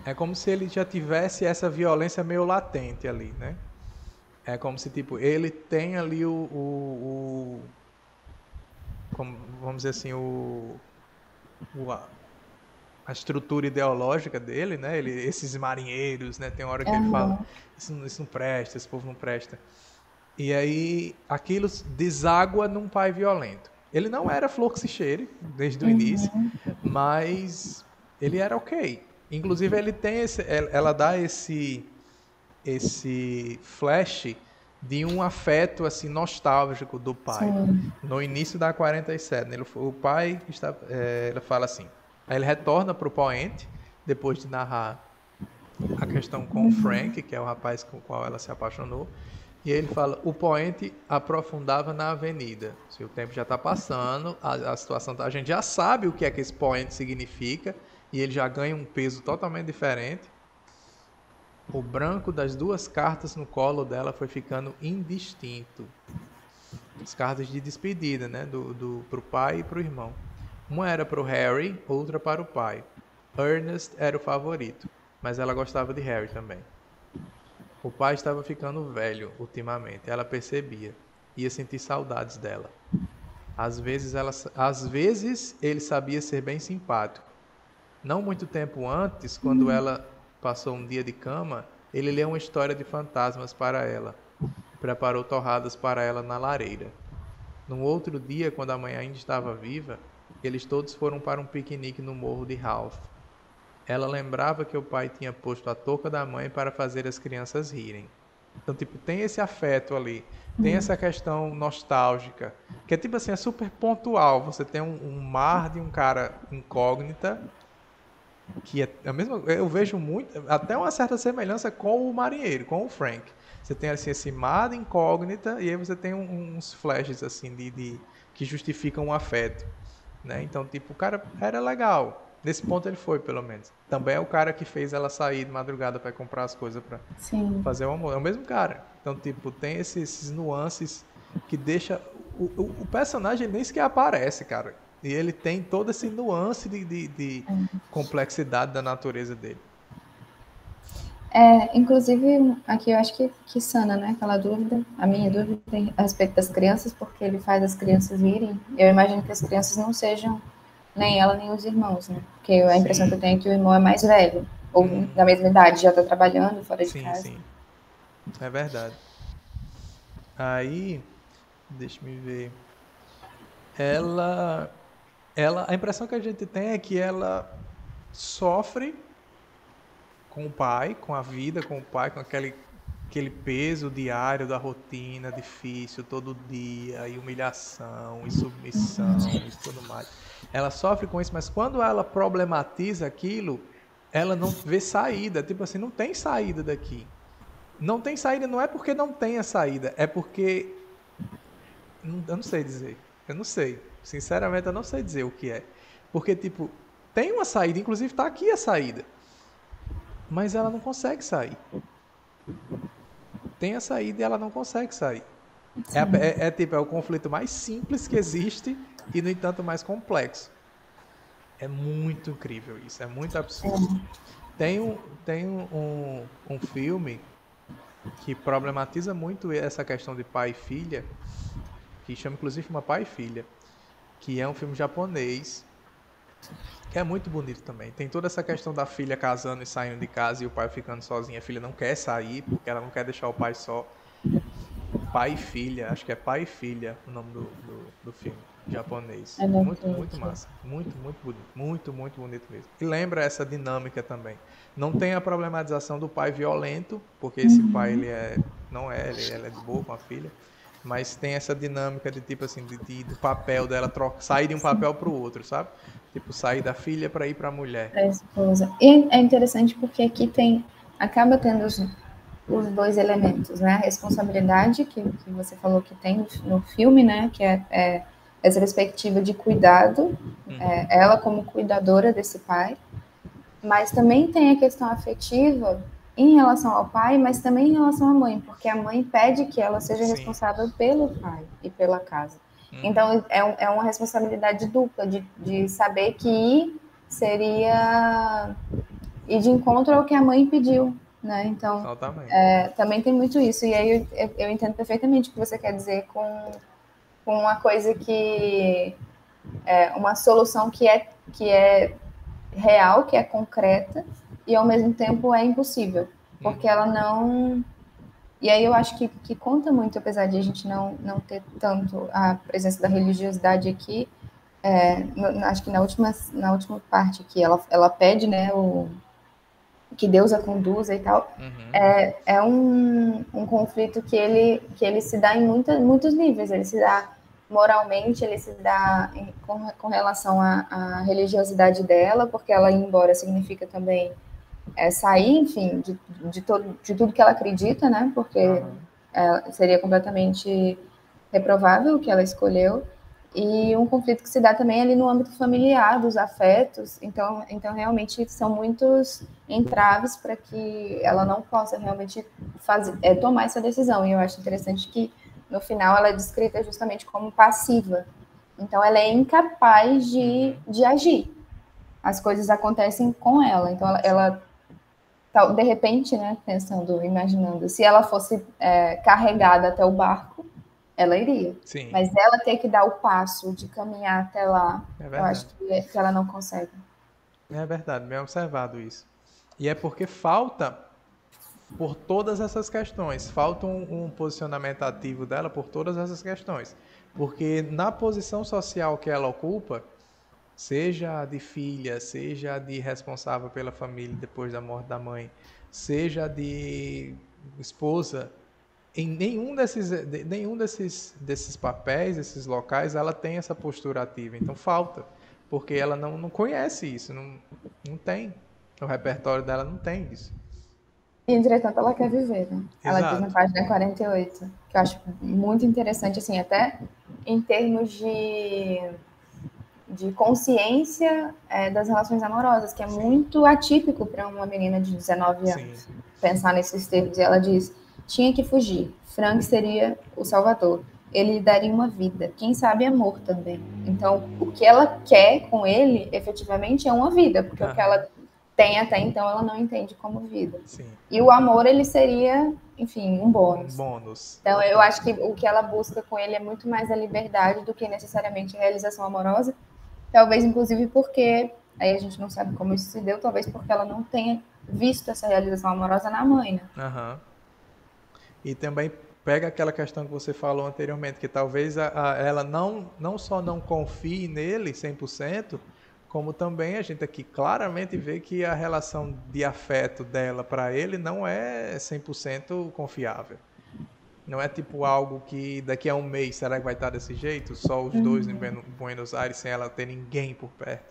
é como se ele já tivesse essa violência meio latente ali, né? É como se, tipo, ele tem ali como, vamos dizer assim, o, a estrutura ideológica dele, né? Esses marinheiros, né? Tem hora que ele fala, Uhum. isso não presta, esse povo não presta. E aí aquilo deságua num pai violento. Ele não era flor que se cheire desde o início, Uhum. mas ele era ok. Inclusive ele tem ela dá esse flash de um afeto assim nostálgico do pai. Sim. No início da 47, o pai está, ele fala assim. Aí ele retorna para o poente depois de narrar a questão com o Frank, que é o rapaz com o qual ela se apaixonou. E ele fala: o poente aprofundava na avenida. Se o tempo já está passando, a situação a gente já sabe o que é que esse poente significa e ele já ganha um peso totalmente diferente. O branco das duas cartas no colo dela foi ficando indistinto. As cartas de despedida, né? Pro pai e pro irmão. Uma era pro Harry, outra para o pai. Ernest era o favorito, mas ela gostava de Harry também. O pai estava ficando velho ultimamente, ela percebia. Ia sentir saudades dela. Às vezes ele sabia ser bem simpático. Não muito tempo antes, quando ela passou um dia de cama, ele leu uma história de fantasmas para ela. Preparou torradas para ela na lareira. No outro dia, quando a mãe ainda estava viva, eles todos foram para um piquenique no morro de Ralph. Ela lembrava que o pai tinha posto a touca da mãe para fazer as crianças rirem. Então, tipo, tem esse afeto ali, tem essa questão nostálgica, que é tipo assim, é super pontual. Você tem um mar de um cara incógnita, que é a mesma, eu vejo muito, até uma certa semelhança com o marinheiro, com o Frank. Você tem assim esse mar de incógnita e aí você tem uns flashes assim que justificam o afeto, né? Então, tipo, o cara era legal. Nesse ponto ele foi, pelo menos. Também é o cara que fez ela sair de madrugada para comprar as coisas para Sim. fazer o amor. É o mesmo cara. Então, tipo, tem esses nuances que deixa. O personagem nem sequer aparece, cara. E ele tem toda essa nuance de complexidade da natureza dele. Inclusive, aqui eu acho que sana, né? Aquela dúvida, a minha Uhum. dúvida a respeito das crianças, porque ele faz as crianças irem. Eu imagino que as crianças não sejam nem ela nem os irmãos, né? Porque a impressão que eu Sim. tenho é que o irmão é mais velho, ou Uhum. da mesma idade, já está trabalhando fora de Sim, casa. sim. É verdade. Aí, deixa me ver. Ela, a impressão que a gente tem é que ela sofre com o pai, com a vida, com o pai, com aquele peso diário da rotina difícil, todo dia, e humilhação, e submissão, e tudo mais. Ela sofre com isso, mas quando ela problematiza aquilo, ela não vê saída. Tipo assim, não tem saída daqui. Não tem saída, não é porque não tenha saída, é porque... Eu não sei dizer. Eu não sei. Sinceramente, eu não sei dizer o que é. Porque, tipo, tem uma saída, inclusive tá aqui a saída. Mas ela não consegue sair. Tem a saída e ela não consegue sair. Tipo, é o conflito mais simples que existe e, no entanto, mais complexo. É muito incrível isso, é muito absurdo. Tem um filme que problematiza muito essa questão de pai e filha, que chama inclusive Uma Pai e Filha, que é um filme japonês, que é muito bonito também. Tem toda essa questão da filha casando e saindo de casa e o pai ficando sozinho. A filha não quer sair porque ela não quer deixar o pai só. Pai e Filha, acho que é Pai e Filha o nome do filme japonês. Muito, muito massa. Muito, muito bonito. Muito, muito bonito mesmo. E lembra essa dinâmica também. Não tem a problematização do pai violento, porque esse pai ele ele é de boa com a filha. Mas tem essa dinâmica de tipo assim, do papel dela sair de um papel para o outro, sabe? Tipo, sair da filha para ir para a mulher. Para a esposa. E é interessante porque aqui acaba tendo os dois elementos, né? A responsabilidade que você falou que tem no filme, né? Que é essa perspectiva de cuidado, ela como cuidadora desse pai, mas também tem a questão afetiva em relação ao pai, mas também em relação à mãe, porque a mãe pede que ela seja responsável pelo pai e pela casa. Então, é uma responsabilidade dupla, de saber que ir seria ir de encontro ao que a mãe pediu, né? Então, também tem muito isso. E aí eu entendo perfeitamente o que você quer dizer com uma coisa que é uma solução que é real, que é concreta, e ao mesmo tempo é impossível, porque ela não... E aí eu acho que conta muito, apesar de a gente não ter tanto a presença da religiosidade aqui, acho que na última parte aqui, ela pede, né, que Deus a conduza e tal, é um conflito que ele se dá em muitos níveis. Ele se dá moralmente, ele se dá com relação à religiosidade dela, porque ela ir embora significa também sair, enfim, de tudo que ela acredita, né? Porque seria completamente reprovável o que ela escolheu. E um conflito que se dá também ali no âmbito familiar, dos afetos. Então realmente são muitos entraves para que ela não possa realmente tomar essa decisão. E eu acho interessante que no final ela é descrita justamente como passiva. Então ela é incapaz de agir. As coisas acontecem com ela. Então ela de repente, né, imaginando, se ela fosse carregada até o barco, ela iria. Sim. Mas ela ter que dar o passo de caminhar até lá, eu acho que ela não consegue. É verdade, bem observado isso. E é porque falta, por todas essas questões, falta um posicionamento ativo dela por todas essas questões. Porque na posição social que ela ocupa, seja de filha, seja de responsável pela família depois da morte da mãe, seja de esposa, em nenhum desses papéis, desses locais, ela tem essa postura ativa. Então falta, porque ela não conhece isso, não tem. O repertório dela não tem isso. E, entretanto, ela quer viver, né? Ela diz na página 48, que eu acho muito interessante, assim, até em termos de consciência das relações amorosas, que é muito atípico para uma menina de 19 anos pensar nesses termos. E ela diz: tinha que fugir. Frank seria o salvador. Ele lhe daria uma vida, quem sabe amor também. Então, o que ela quer com ele, efetivamente, é uma vida, porque o que ela tem até então, ela não entende como vida. E o amor, ele seria, enfim, um bônus. Então, eu acho que o que ela busca com ele é muito mais a liberdade do que necessariamente a realização amorosa. Talvez, inclusive, porque, aí a gente não sabe como isso se deu, talvez porque ela não tenha visto essa realização amorosa na mãe, né? E também pega aquela questão que você falou anteriormente, que talvez ela não só não confie nele 100%, como também a gente aqui claramente vê que a relação de afeto dela para ele não é 100% confiável. Não é tipo algo que daqui a um mês será que vai estar desse jeito? Só os dois em Buenos Aires sem ela ter ninguém por perto.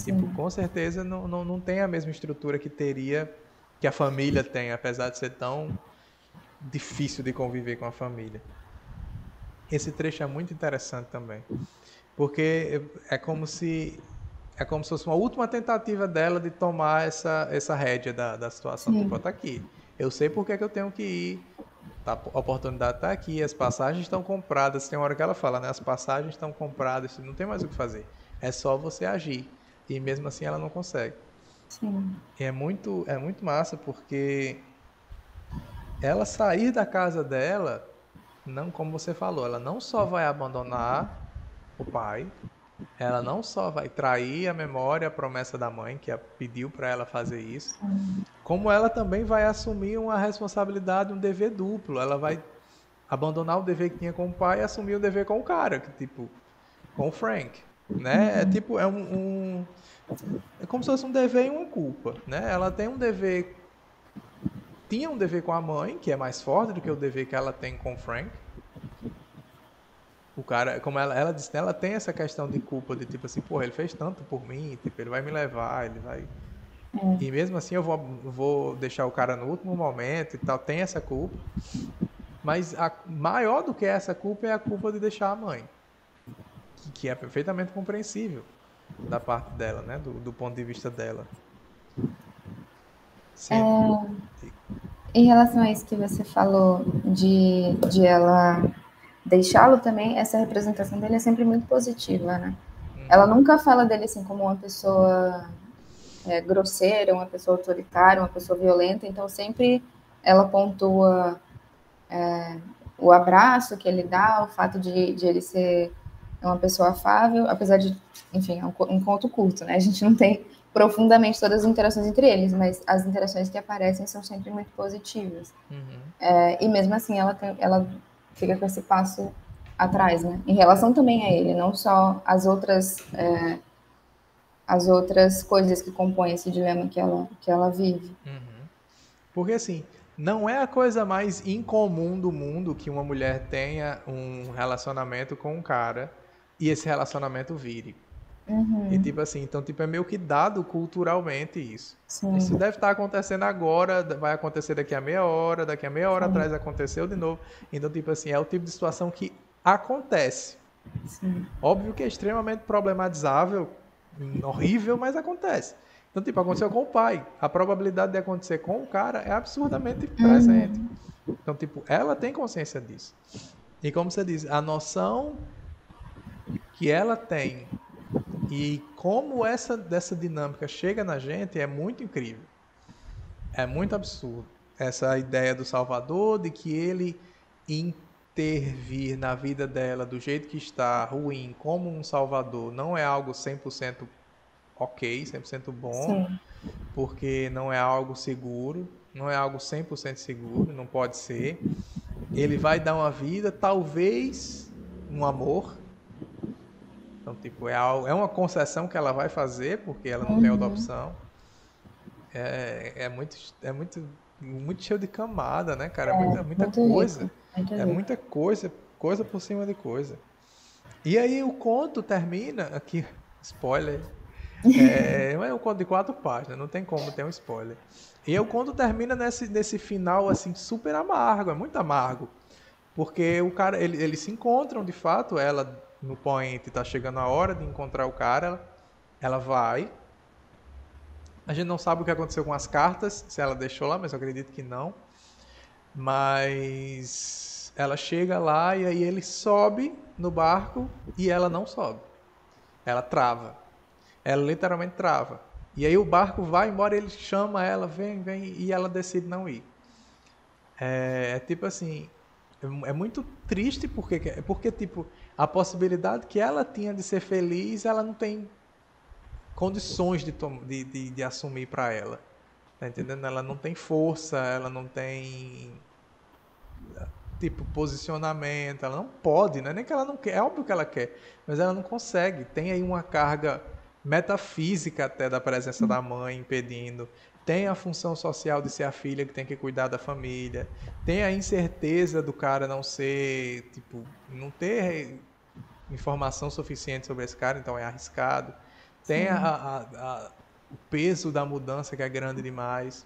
Tipo, Sim. com certeza não tem a mesma estrutura que teria, que a família tem, apesar de ser tão difícil de conviver com a família. Esse trecho é muito interessante também, porque é como se fosse uma última tentativa dela de tomar essa rédea da situação. Sim. Tipo, tá aqui. Eu sei por que é que eu tenho que ir. Tá, a oportunidade está aqui, as passagens estão compradas. Tem uma hora que ela fala, né? As passagens estão compradas, não tem mais o que fazer. É só você agir. E mesmo assim ela não consegue. Sim. E é muito massa porque ela sair da casa dela, não, como você falou, ela não só vai abandonar o pai, ela não só vai trair a memória, a promessa da mãe, que pediu para ela fazer isso, como ela também vai assumir uma responsabilidade, um dever duplo. Ela vai abandonar o dever que tinha com o pai e assumir o dever com o cara, que tipo, com o Frank, né? É tipo, é como se fosse um dever e uma culpa, né? Ela tem um dever, tinha um dever com a mãe, que é mais forte do que o dever que ela tem com o Frank. O cara, como ela disse, ela tem essa questão de culpa, de tipo assim, porra, ele fez tanto por mim, tipo, ele vai me levar, ele vai... E mesmo assim eu vou deixar o cara no último momento e tal, tem essa culpa. Mas maior do que essa culpa é a culpa de deixar a mãe, que é perfeitamente compreensível da parte dela, né? Do ponto de vista dela. Sim. Em relação a isso que você falou de ela deixá-lo também, essa representação dele é sempre muito positiva, né? Ela nunca fala dele assim como uma pessoa grosseira, uma pessoa autoritária, uma pessoa violenta, então sempre ela pontua o abraço que ele dá, o fato de ele ser uma pessoa afável, apesar de, enfim, é um conto curto, né? A gente não tem profundamente todas as interações entre eles, mas as interações que aparecem são sempre muito positivas. E mesmo assim, ela fica com esse passo atrás, né? Em relação também a ele, não só as outras coisas que compõem esse dilema que ela vive. Porque assim, não é a coisa mais incomum do mundo que uma mulher tenha um relacionamento com um cara e esse relacionamento vire. E tipo assim, então tipo, é meio que dado culturalmente isso. Isso Sim, deve estar acontecendo agora, vai acontecer daqui a meia hora sim, atrás aconteceu de novo. Então, tipo assim, é o tipo de situação que acontece. sim. Óbvio que é extremamente problematizável, horrível, mas acontece. Então, tipo, aconteceu com o pai. A probabilidade de acontecer com o cara é absurdamente presente. Então, tipo, ela tem consciência disso. E como você diz, a noção que ela tem e como dessa dinâmica chega na gente é muito incrível. É muito absurdo. Essa ideia do Salvador, de que ele intervir na vida dela do jeito que está, ruim, como um Salvador, não é algo 100% ok, 100% bom, Sim. porque não é algo seguro, não é algo 100% seguro, não pode ser. Ele vai dar uma vida, talvez, um amor. Então, tipo, é uma concessão que ela vai fazer, porque ela não tem outra opção. Muito cheio de camada, né, cara? Muita Muito rico, coisa. muito É rico. muita coisa, coisa por cima de coisa. E aí o conto termina, aqui, spoiler, é um conto de 4 páginas, não tem como ter um spoiler. E aí o conto termina nesse final, assim, super amargo, é muito amargo. Porque o cara, eles se encontram, de fato, ela no point tá chegando a hora de encontrar o cara, ela vai. A gente não sabe o que aconteceu com as cartas, se ela deixou lá, mas eu acredito que não. Mas ela chega lá e aí ele sobe no barco e ela não sobe. Ela trava. Ela literalmente trava. E aí o barco vai embora, ele chama ela, vem, vem, e ela decide não ir. É tipo assim, é muito triste porque tipo, a possibilidade que ela tinha de ser feliz, ela não tem condições de assumir para ela. Tá entendendo? Ela não tem força, ela não tem tipo posicionamento, ela não pode, não é nem que ela não quer, é óbvio que ela quer, mas ela não consegue. Tem aí uma carga metafísica até da presença da mãe impedindo, tem a função social de ser a filha que tem que cuidar da família, tem a incerteza do cara não ser, tipo, não ter informação suficiente sobre esse cara, então é arriscado, tem o peso da mudança que é grande demais.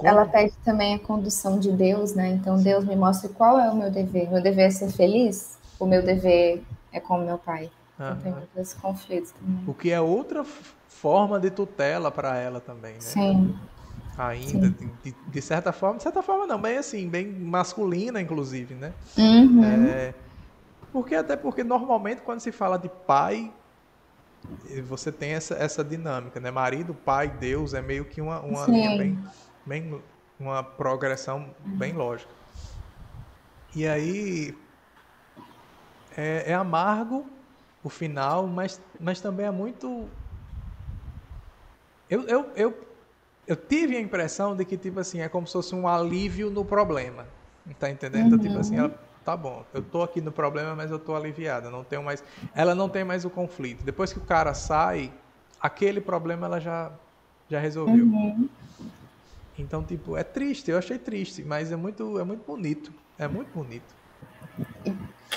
Ela pede também a condução de Deus, né? Então Deus me mostra qual é o meu dever. Meu dever é ser feliz? O meu dever é como meu pai. Então tem muito esse conflito também. O que é outra forma de tutela para ela também, né? Sim. Ainda, de certa forma não, bem assim, bem masculina, inclusive, né? Até porque normalmente quando se fala de pai, você tem essa dinâmica, né? Marido, pai, Deus, é meio que uma linha bem, uma progressão bem lógica. E aí é amargo o final, mas também é muito... Eu tive a impressão de que, tipo assim, é como se fosse um alívio no problema. Tá entendendo? Então, tipo assim, ela, tá bom, eu tô aqui no problema, mas eu tô aliviada. Ela não tem mais o conflito. Depois que o cara sai, aquele problema ela já resolveu. Então, tipo, é triste, eu achei triste, mas é muito bonito. É muito bonito.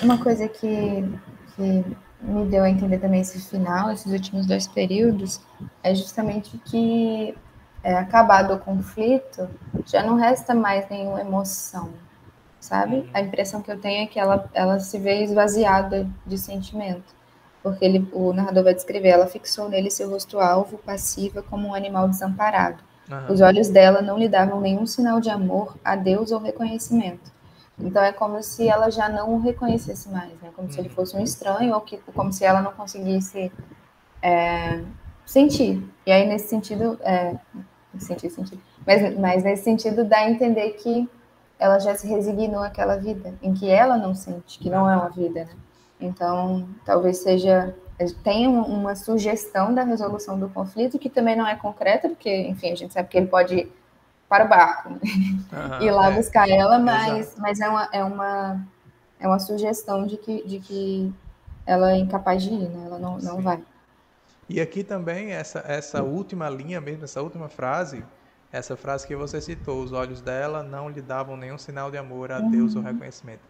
Uma coisa que me deu a entender também esse final, esses últimos 2 períodos, é justamente que acabado o conflito, já não resta mais nenhuma emoção, sabe? A impressão que eu tenho é que ela se vê esvaziada de sentimento, porque o narrador vai descrever, ela fixou nele seu rosto alvo, passiva, como um animal desamparado. Os olhos dela não lhe davam nenhum sinal de amor, adeus ou reconhecimento. Então é como se ela já não o reconhecesse mais, né? Como se ele fosse um estranho, ou como se ela não conseguisse sentir. E aí nesse sentido, sentir. Mas nesse sentido dá a entender que ela já se resignou àquela vida, em que ela não sente, que não é uma vida, né? Então talvez tenha uma sugestão da resolução do conflito que também não é concreta, porque, enfim, a gente sabe que ele pode ir para o barco, né? Ir lá buscar ela, mas é uma sugestão de que ela é incapaz de ir, né? Ela não vai. E aqui também, essa última linha mesmo, essa última frase, essa frase que você citou, os olhos dela não lhe davam nenhum sinal de amor, adeus ou reconhecimento.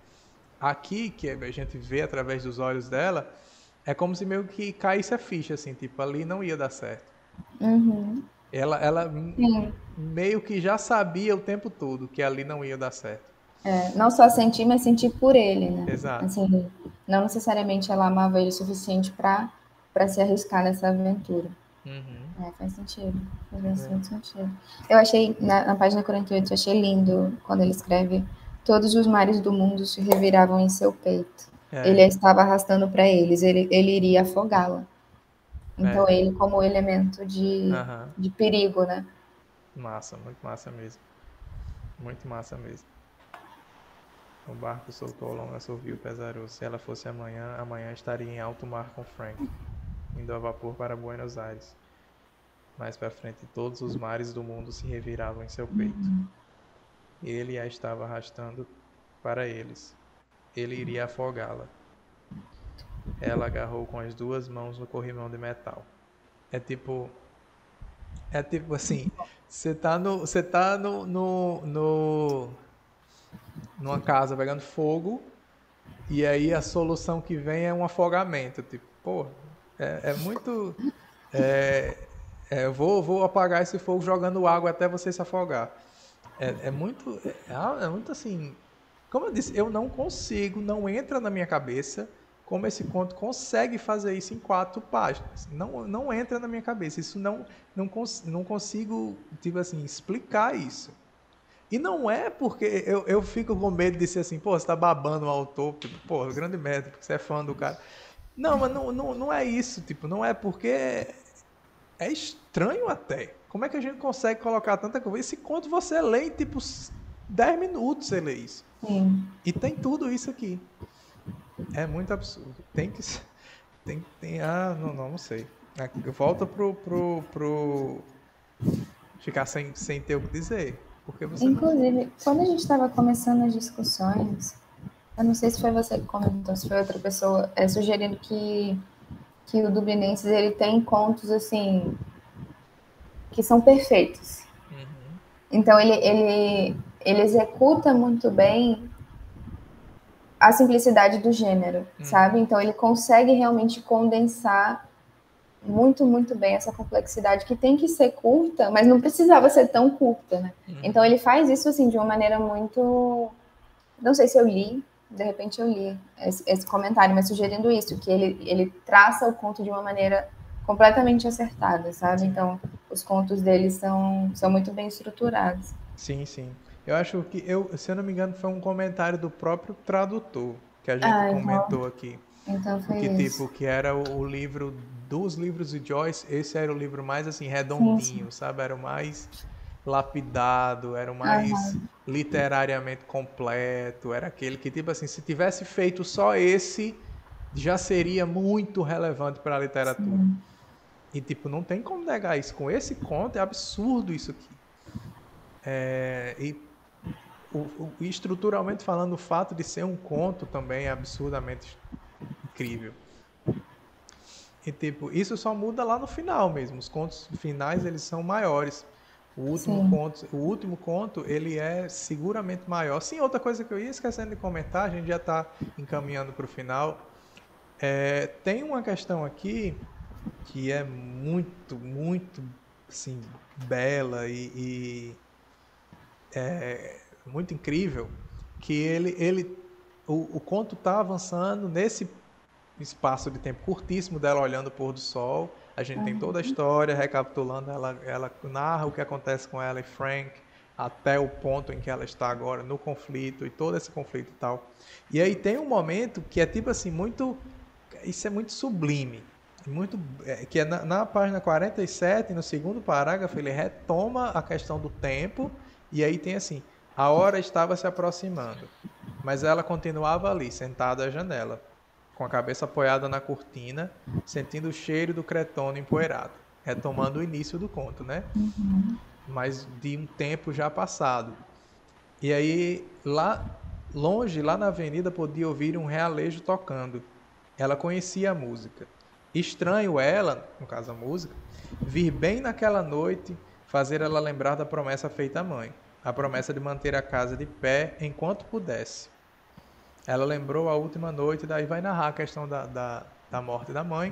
Aqui, que a gente vê através dos olhos dela, é como se meio que caísse a ficha, assim, tipo, ali não ia dar certo. Ela meio que já sabia o tempo todo que ali não ia dar certo. Não só sentir, mas sentir por ele, né? Exato. Assim, não necessariamente ela amava ele o suficiente para se arriscar nessa aventura. Faz sentido. Faz bastante sentido. Eu achei, na página 48, eu achei lindo quando ele escreve: todos os mares do mundo se reviravam em seu peito. Ele a estava arrastando para eles, ele iria afogá-la. Então ele como elemento de perigo, né? Massa, muito massa mesmo. Muito massa mesmo. O barco soltou longo assovio pesaroso. Se ela fosse amanhã, amanhã estaria em alto mar com Frank, indo a vapor para Buenos Aires. Mais para frente, todos os mares do mundo se reviravam em seu peito. Ele a estava arrastando para eles. Ele iria afogá-la. Ela agarrou com as 2 mãos no corrimão de metal. É tipo assim, você tá numa casa pegando fogo, e aí a solução que vem é um afogamento. Tipo, pô, é muito... eu vou apagar esse fogo jogando água até você se afogar. É muito assim... Como eu disse, eu não consigo, não entra na minha cabeça como esse conto consegue fazer isso em 4 páginas. Não entra na minha cabeça. Isso não consigo, tipo assim, explicar isso. E não é porque eu fico com medo de ser assim, pô, você tá babando o autor, tipo, pô, grande merda, porque você é fã do cara. Não, mas não é isso, tipo, não é porque é estranho até. Como é que a gente consegue colocar tanta coisa? Esse conto você lê em, tipo, 10 minutos você lê isso. Sim. E tem tudo isso aqui. É muito absurdo. Tem não sei. Volta pro ficar sem ter o que dizer. Porque você Inclusive, quando a gente estava começando as discussões, eu não sei se foi você que comentou, se foi outra pessoa, sugerindo que que o Dublinenses ele tem contos assim que são perfeitos. Então ele executa muito bem a simplicidade do gênero, sabe? Então ele consegue realmente condensar muito, muito bem essa complexidade que tem que ser curta, mas não precisava ser tão curta, né? Então ele faz isso assim de uma maneira muito... Não sei se eu li, de repente eu li esse comentário, mas sugerindo isso, que ele traça o conto de uma maneira completamente acertada, sabe? Sim. Então os contos dele são muito bem estruturados. Sim, sim. Eu acho que, se eu não me engano, foi um comentário do próprio tradutor que a gente comentou aqui. Então foi que isso. Tipo, que era o livro dos livros de Joyce, esse era o livro mais assim, redondinho, sim. Sabe? Era o mais lapidado, era o mais literariamente completo, era aquele que, tipo assim, se tivesse feito só esse, já seria muito relevante para a literatura. Sim. E, tipo, não tem como negar isso. Com esse conto, é absurdo isso aqui. Estruturalmente falando, o fato de ser um conto também é absurdamente incrível. E, tipo, isso só muda lá no final mesmo. Os contos finais, eles são maiores. O último conto, ele é seguramente maior. Sim, outra coisa que eu ia esquecendo de comentar, a gente já está encaminhando para o final. Tem uma questão aqui que é muito, muito, assim, bela e muito incrível, que o conto está avançando nesse espaço de tempo curtíssimo dela olhando o pôr do sol. A gente tem toda a história, recapitulando, ela narra o que acontece com ela e Frank, até o ponto em que ela está agora no conflito, e todo esse conflito e tal. E aí tem um momento que é tipo assim, isso é muito sublime, que é na página 47, no segundo parágrafo, ele retoma a questão do tempo, e aí tem assim, a hora estava se aproximando, mas ela continuava ali, sentada à janela, com a cabeça apoiada na cortina, sentindo o cheiro do cretone empoeirado, retomando o início do conto, né? Mas de um tempo já passado. E aí, lá longe, lá na avenida, podia ouvir um realejo tocando. Ela conhecia a música. Estranho ela, no caso a música, vir bem naquela noite, fazer ela lembrar da promessa feita à mãe, a promessa de manter a casa de pé enquanto pudesse. Ela lembrou a última noite, daí vai narrar a questão da morte da mãe.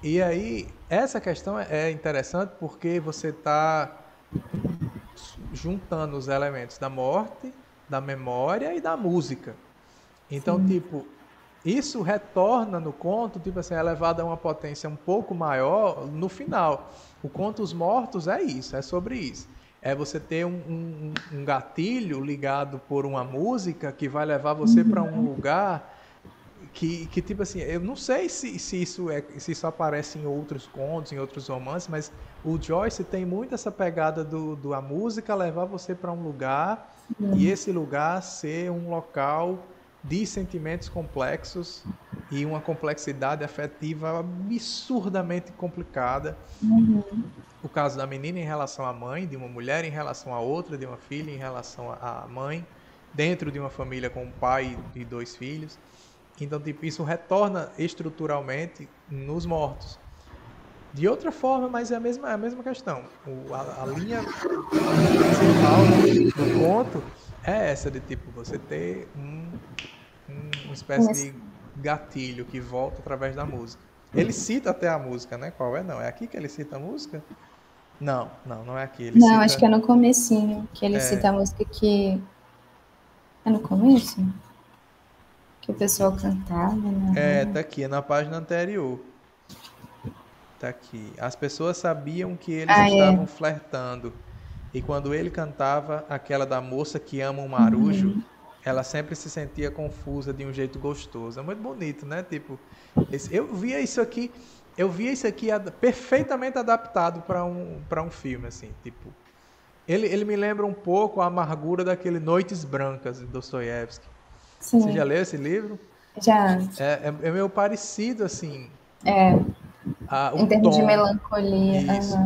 E aí, essa questão é interessante porque você está juntando os elementos da morte, da memória e da música. Então, sim, tipo, isso retorna no conto, tipo assim, é elevado a uma potência um pouco maior no final. O conto Os Mortos é isso, é sobre isso. É você ter um gatilho ligado por uma música que vai levar você para um lugar que tipo assim, eu não sei se isso aparece em outros contos, em outros romances, mas o Joyce tem muito essa pegada a música levar você para um lugar e esse lugar ser um local de sentimentos complexos e uma complexidade afetiva absurdamente complicada. O caso da menina em relação à mãe, de uma mulher em relação à outra, de uma filha em relação à mãe, dentro de uma família com um pai e 2 filhos. Então, tipo, isso retorna estruturalmente nos Mortos. De outra forma, mas é a mesma questão. A linha principal do conto é essa de, tipo, você ter uma espécie de gatilho que volta através da música. Ele cita até a música, né? Qual é? Não, é aqui que ele cita a música? Não é aqui. Ele não, cita... acho que é no comecinho, que ele cita a música que... É no começo? Que o pessoal cantava, né? Tá aqui, na página anterior. Tá aqui. As pessoas sabiam que eles estavam flertando. E quando ele cantava aquela da moça que ama um marujo, ela sempre se sentia confusa de um jeito gostoso. É muito bonito, né? Tipo, eu via isso aqui perfeitamente adaptado para um filme, assim, tipo. Ele me lembra um pouco a amargura daquele Noites Brancas de Dostoiévski. Sim. Você já leu esse livro? Já. É meio parecido, assim. Em termos de melancolia. Isso.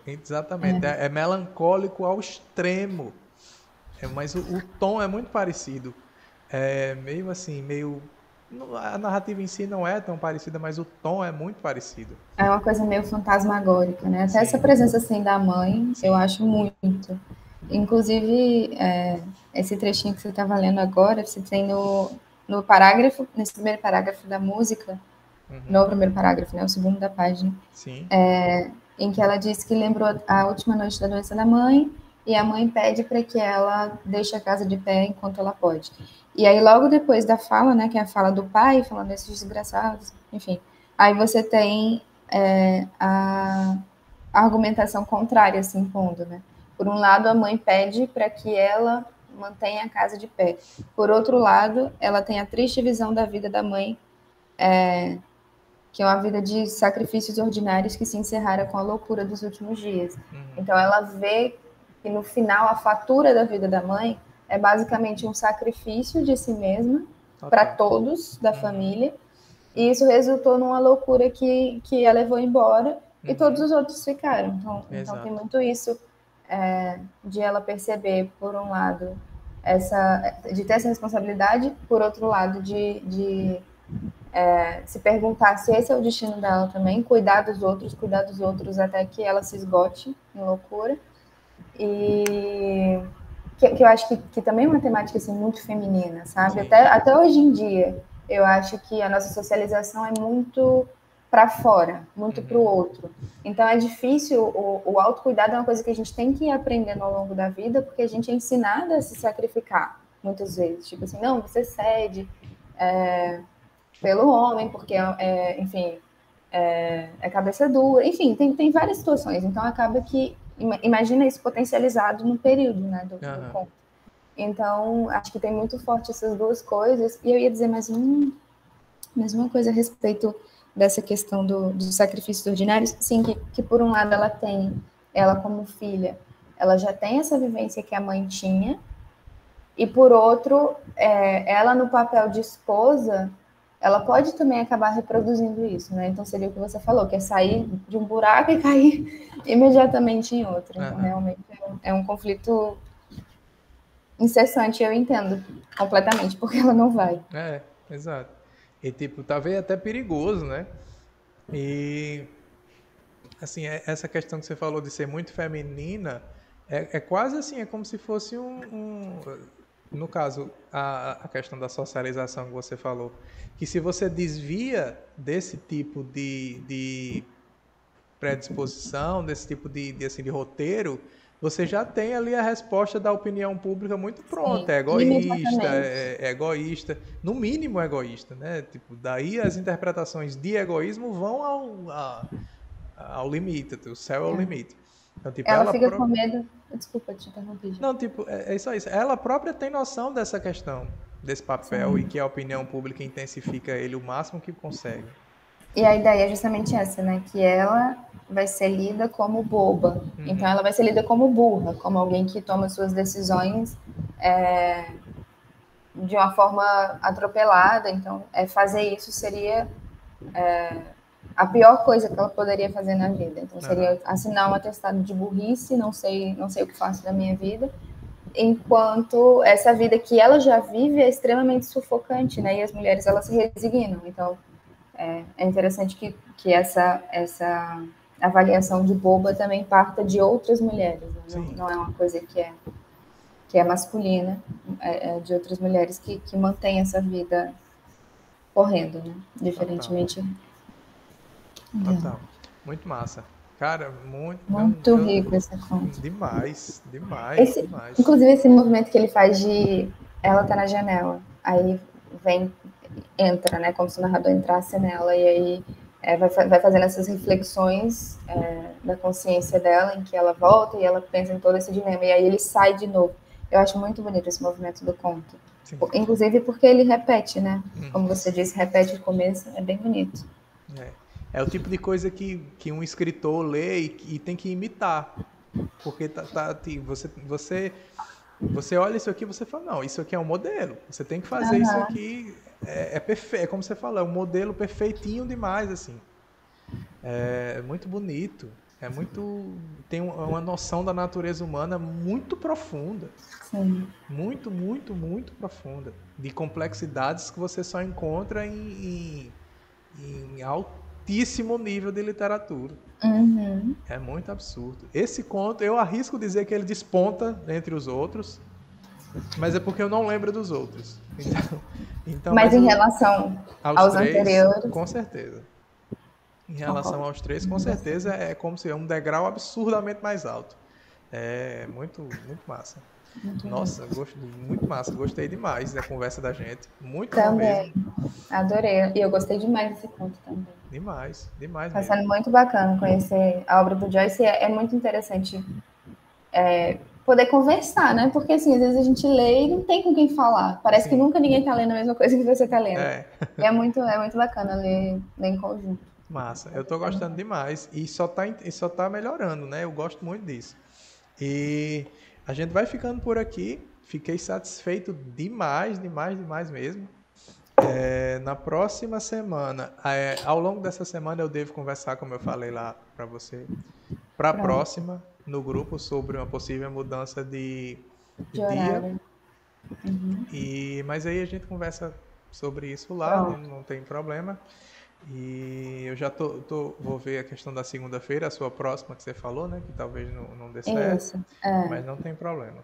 Exatamente. É melancólico ao extremo. Mas o tom é muito parecido. É meio assim, meio A narrativa em si não é tão parecida, mas o tom é muito parecido. É uma coisa meio fantasmagórica, né? Até essa Sim, presença assim da mãe, eu sim. acho muito. Inclusive, esse trechinho que você estava lendo agora, você tem no parágrafo, nesse primeiro parágrafo da música, Uhum. no primeiro parágrafo, né? O segundo da página, Sim. em que ela diz que lembrou a última noite da doença da mãe e a mãe pede para que ela deixe a casa de pé enquanto ela pode. E aí, logo depois da fala, né, que é a fala do pai, falando desses desgraçados, enfim, aí você tem a argumentação contrária se impondo, né? Por um lado, a mãe pede para que ela mantenha a casa de pé. Por outro lado, ela tem a triste visão da vida da mãe, que é uma vida de sacrifícios ordinários que se encerrara com a loucura dos últimos dias. Uhum. Então, ela vê que no final a fatura da vida da mãe é basicamente um sacrifício de si mesma para Total. todos da Uhum. família, e isso resultou numa loucura que a levou embora e todos Uhum. os outros ficaram. Então tem Exato. muito isso de ela perceber, por um lado, de ter essa responsabilidade, por outro lado, de se perguntar se esse é o destino dela também, cuidar dos outros até que ela se esgote em loucura. E que eu acho que também é uma temática assim, muito feminina, sabe? Sim. Até hoje em dia, eu acho que a nossa socialização é muito para fora, muito para o Uhum. outro. Então é difícil, o autocuidado é uma coisa que a gente tem que ir aprendendo ao longo da vida, porque a gente é ensinada a se sacrificar, muitas vezes. Tipo assim, não, você cede pelo homem, porque, enfim, é cabeça dura. Enfim, tem várias situações. Então acaba que, imagina isso potencializado no período, né, do Aham. conto. Então, acho que tem muito forte essas duas coisas. E eu ia dizer mais uma coisa a respeito dessa questão dos sacrifícios ordinários. Sim, que por um lado ela como filha, ela já tem essa vivência que a mãe tinha, e por outro, ela no papel de esposa, ela pode também acabar reproduzindo isso, né? Então seria o que você falou, que é sair de um buraco e cair imediatamente em outro. Então, Aham. realmente, é um conflito incessante, eu entendo completamente, porque ela não vai. É, exato. E tipo, talvez até perigoso, né? E assim, essa questão que você falou de ser muito feminina é quase assim, é como se fosse no caso, a questão da socialização que você falou, que se você desvia desse tipo de predisposição, desse tipo assim, de roteiro, você já tem ali a resposta da opinião pública muito pronta. Sim, É egoísta, imediatamente. é egoísta, no mínimo egoísta, né? Tipo, daí as interpretações de egoísmo vão ao limite, o céu é o limite. Então, tipo, Ela ela fica com própria. medo. Desculpa te interromper. Não, tipo, é só isso. Ela própria tem noção dessa questão, desse papel, e Sim. que a opinião pública intensifica ele o máximo que consegue. E a ideia é justamente essa, né? Que ela vai ser lida como boba. Então, Uhum. ela vai ser lida como burra, como alguém que toma suas decisões de uma forma atropelada. Então, fazer isso seria a pior coisa que ela poderia fazer na vida. Então, Aham. seria assinar um atestado de burrice, não sei o que faço da minha vida, enquanto essa vida que ela já vive é extremamente sufocante, né? E as mulheres, elas se resignam. Então, é interessante que essa avaliação de boba também parta de outras mulheres, né? Sim, Não é uma coisa que é masculina, de outras mulheres que mantêm essa vida correndo, né? total. Diferentemente dela. Total. Muito massa. Cara, muito. Muito rico esse conto. Demais, demais, demais. Inclusive, esse movimento que ele faz de ela tá na janela, aí vem, entra, né? Como se o narrador entrasse nela, e aí vai fazendo essas reflexões da consciência dela, em que ela volta e ela pensa em todo esse dilema, e aí ele sai de novo. Eu acho muito bonito esse movimento do conto. Sim. Inclusive porque ele repete, né? Como Uhum. você disse, repete o começo, é bem bonito. É. É o tipo de coisa que um escritor lê e tem que imitar. Porque você olha isso aqui e você fala, não, isso aqui é um modelo. Você tem que fazer isso Aham. aqui. É perfeito, é como você falou, é um modelo perfeitinho demais, assim. É muito bonito. É muito. Tem uma noção da natureza humana muito profunda. Sim. Muito, muito, muito profunda. De complexidades que você só encontra em altíssimo nível de literatura. Uhum. É muito absurdo. Esse conto, eu arrisco dizer que ele desponta entre os outros, mas é porque eu não lembro dos outros. Mas em relação aos aos três, anteriores, com certeza. Em relação concordo. aos três, com certeza é como se é um degrau absurdamente mais alto. É muito, muito massa. Muito bom. Nossa, muito massa. Gostei demais da conversa da gente. Muito bom Também, mesmo. adorei. E eu gostei demais desse conto também. Demais, demais Está mesmo. sendo muito bacana conhecer a obra do Joyce. É muito interessante poder conversar, né? Porque, assim, às vezes a gente lê e não tem com quem falar. Parece que Sim, nunca ninguém está lendo a mesma coisa que você está lendo. é. E é muito bacana ler em conjunto. Massa. Eu tô gostando demais. E só tá melhorando, né? Eu gosto muito disso. E a gente vai ficando por aqui. Fiquei satisfeito demais, demais, demais mesmo. Na próxima semana, ao longo dessa semana, eu devo conversar, como eu falei lá para você, para a Pronto, próxima, no grupo, sobre uma possível mudança de de dia. horário. Mas aí a gente conversa sobre isso lá, não, Pronto. não tem problema. E eu já vou ver a questão da segunda-feira, a sua próxima que você falou, né? Que talvez não dê certo, Isso. mas não tem problema.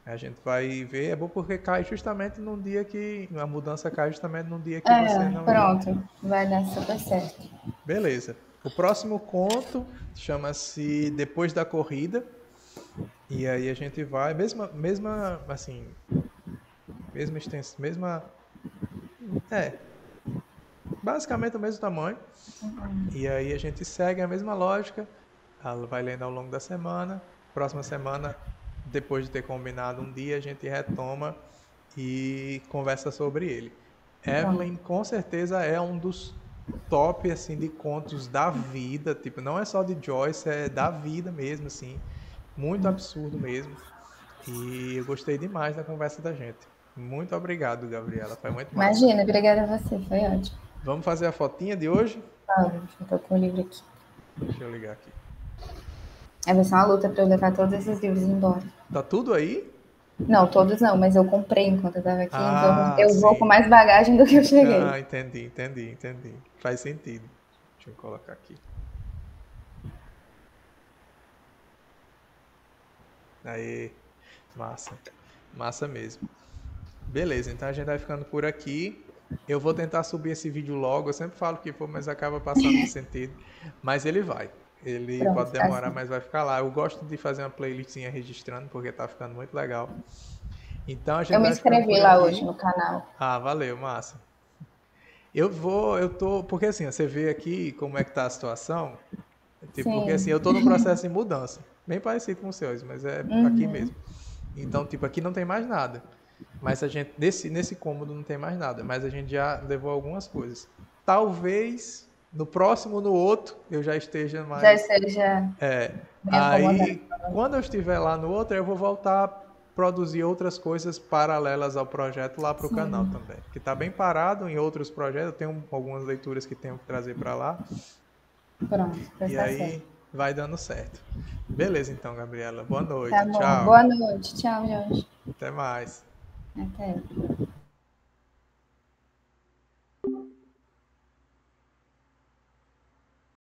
A gente vai ver, é bom porque cai justamente num dia que. A mudança cai justamente num dia que você não ia. Pronto. Vai dar super certo. Beleza. O próximo conto chama-se Depois da Corrida. E aí a gente vai, assim, mesma extensão, é, basicamente o mesmo tamanho. E aí a gente segue a mesma lógica, ela vai lendo ao longo da semana. Próxima semana, depois de ter combinado um dia, a gente retoma e conversa sobre ele. Pronto. Evelyn, com certeza, é um dos top, assim, de contos da vida. Tipo, não é só de Joyce, é da vida mesmo, assim. Muito absurdo mesmo. E eu gostei demais da conversa da gente. Muito obrigado, Gabriela. Foi muito massa. Imagina, obrigada a você. Foi ótimo. Vamos fazer a fotinha de hoje? Deixa eu tocar o livro aqui. Deixa eu ligar aqui. Vai ser uma luta para eu levar todos esses livros embora. Tá tudo aí? Não, todos não, mas eu comprei enquanto eu estava aqui, então Ah, eu vou com sim. mais bagagem do que eu cheguei. Ah, entendi. Faz sentido. Deixa eu colocar aqui. Aí, massa. Massa mesmo. Beleza, então a gente vai ficando por aqui. Eu vou tentar subir esse vídeo logo. Eu sempre falo que for, mas acaba passando do sentido. Mas ele vai. Ele Pronto, pode tá demorar, assim. mas vai ficar lá. Eu gosto de fazer uma playlistzinha registrando, porque tá ficando muito legal. Então a gente Eu me vai ficando inscrevi por lá hoje aqui. no canal. Ah, valeu, massa. Porque assim, você vê aqui como é que tá a situação. Tipo, porque assim, Sim. eu tô num processo de mudança. Bem parecido com os seus, mas é aqui mesmo. Então, tipo, aqui não tem mais nada. Mas a gente, nesse cômodo não tem mais nada. Mas a gente já levou algumas coisas. Talvez no próximo, no outro, eu já esteja Já mais. esteja bem acomodado. Aí, quando eu estiver lá no outro, eu vou voltar a produzir outras coisas paralelas ao projeto lá para o canal Sim. também. Que está bem parado em outros projetos. Eu tenho algumas leituras que tenho que trazer para lá. Pronto, E tá certo. aí vai dando certo. Beleza, então, Gabriela. Boa Tá noite. bom. Tchau. Boa noite. Tchau, Jorge. Até mais. Até.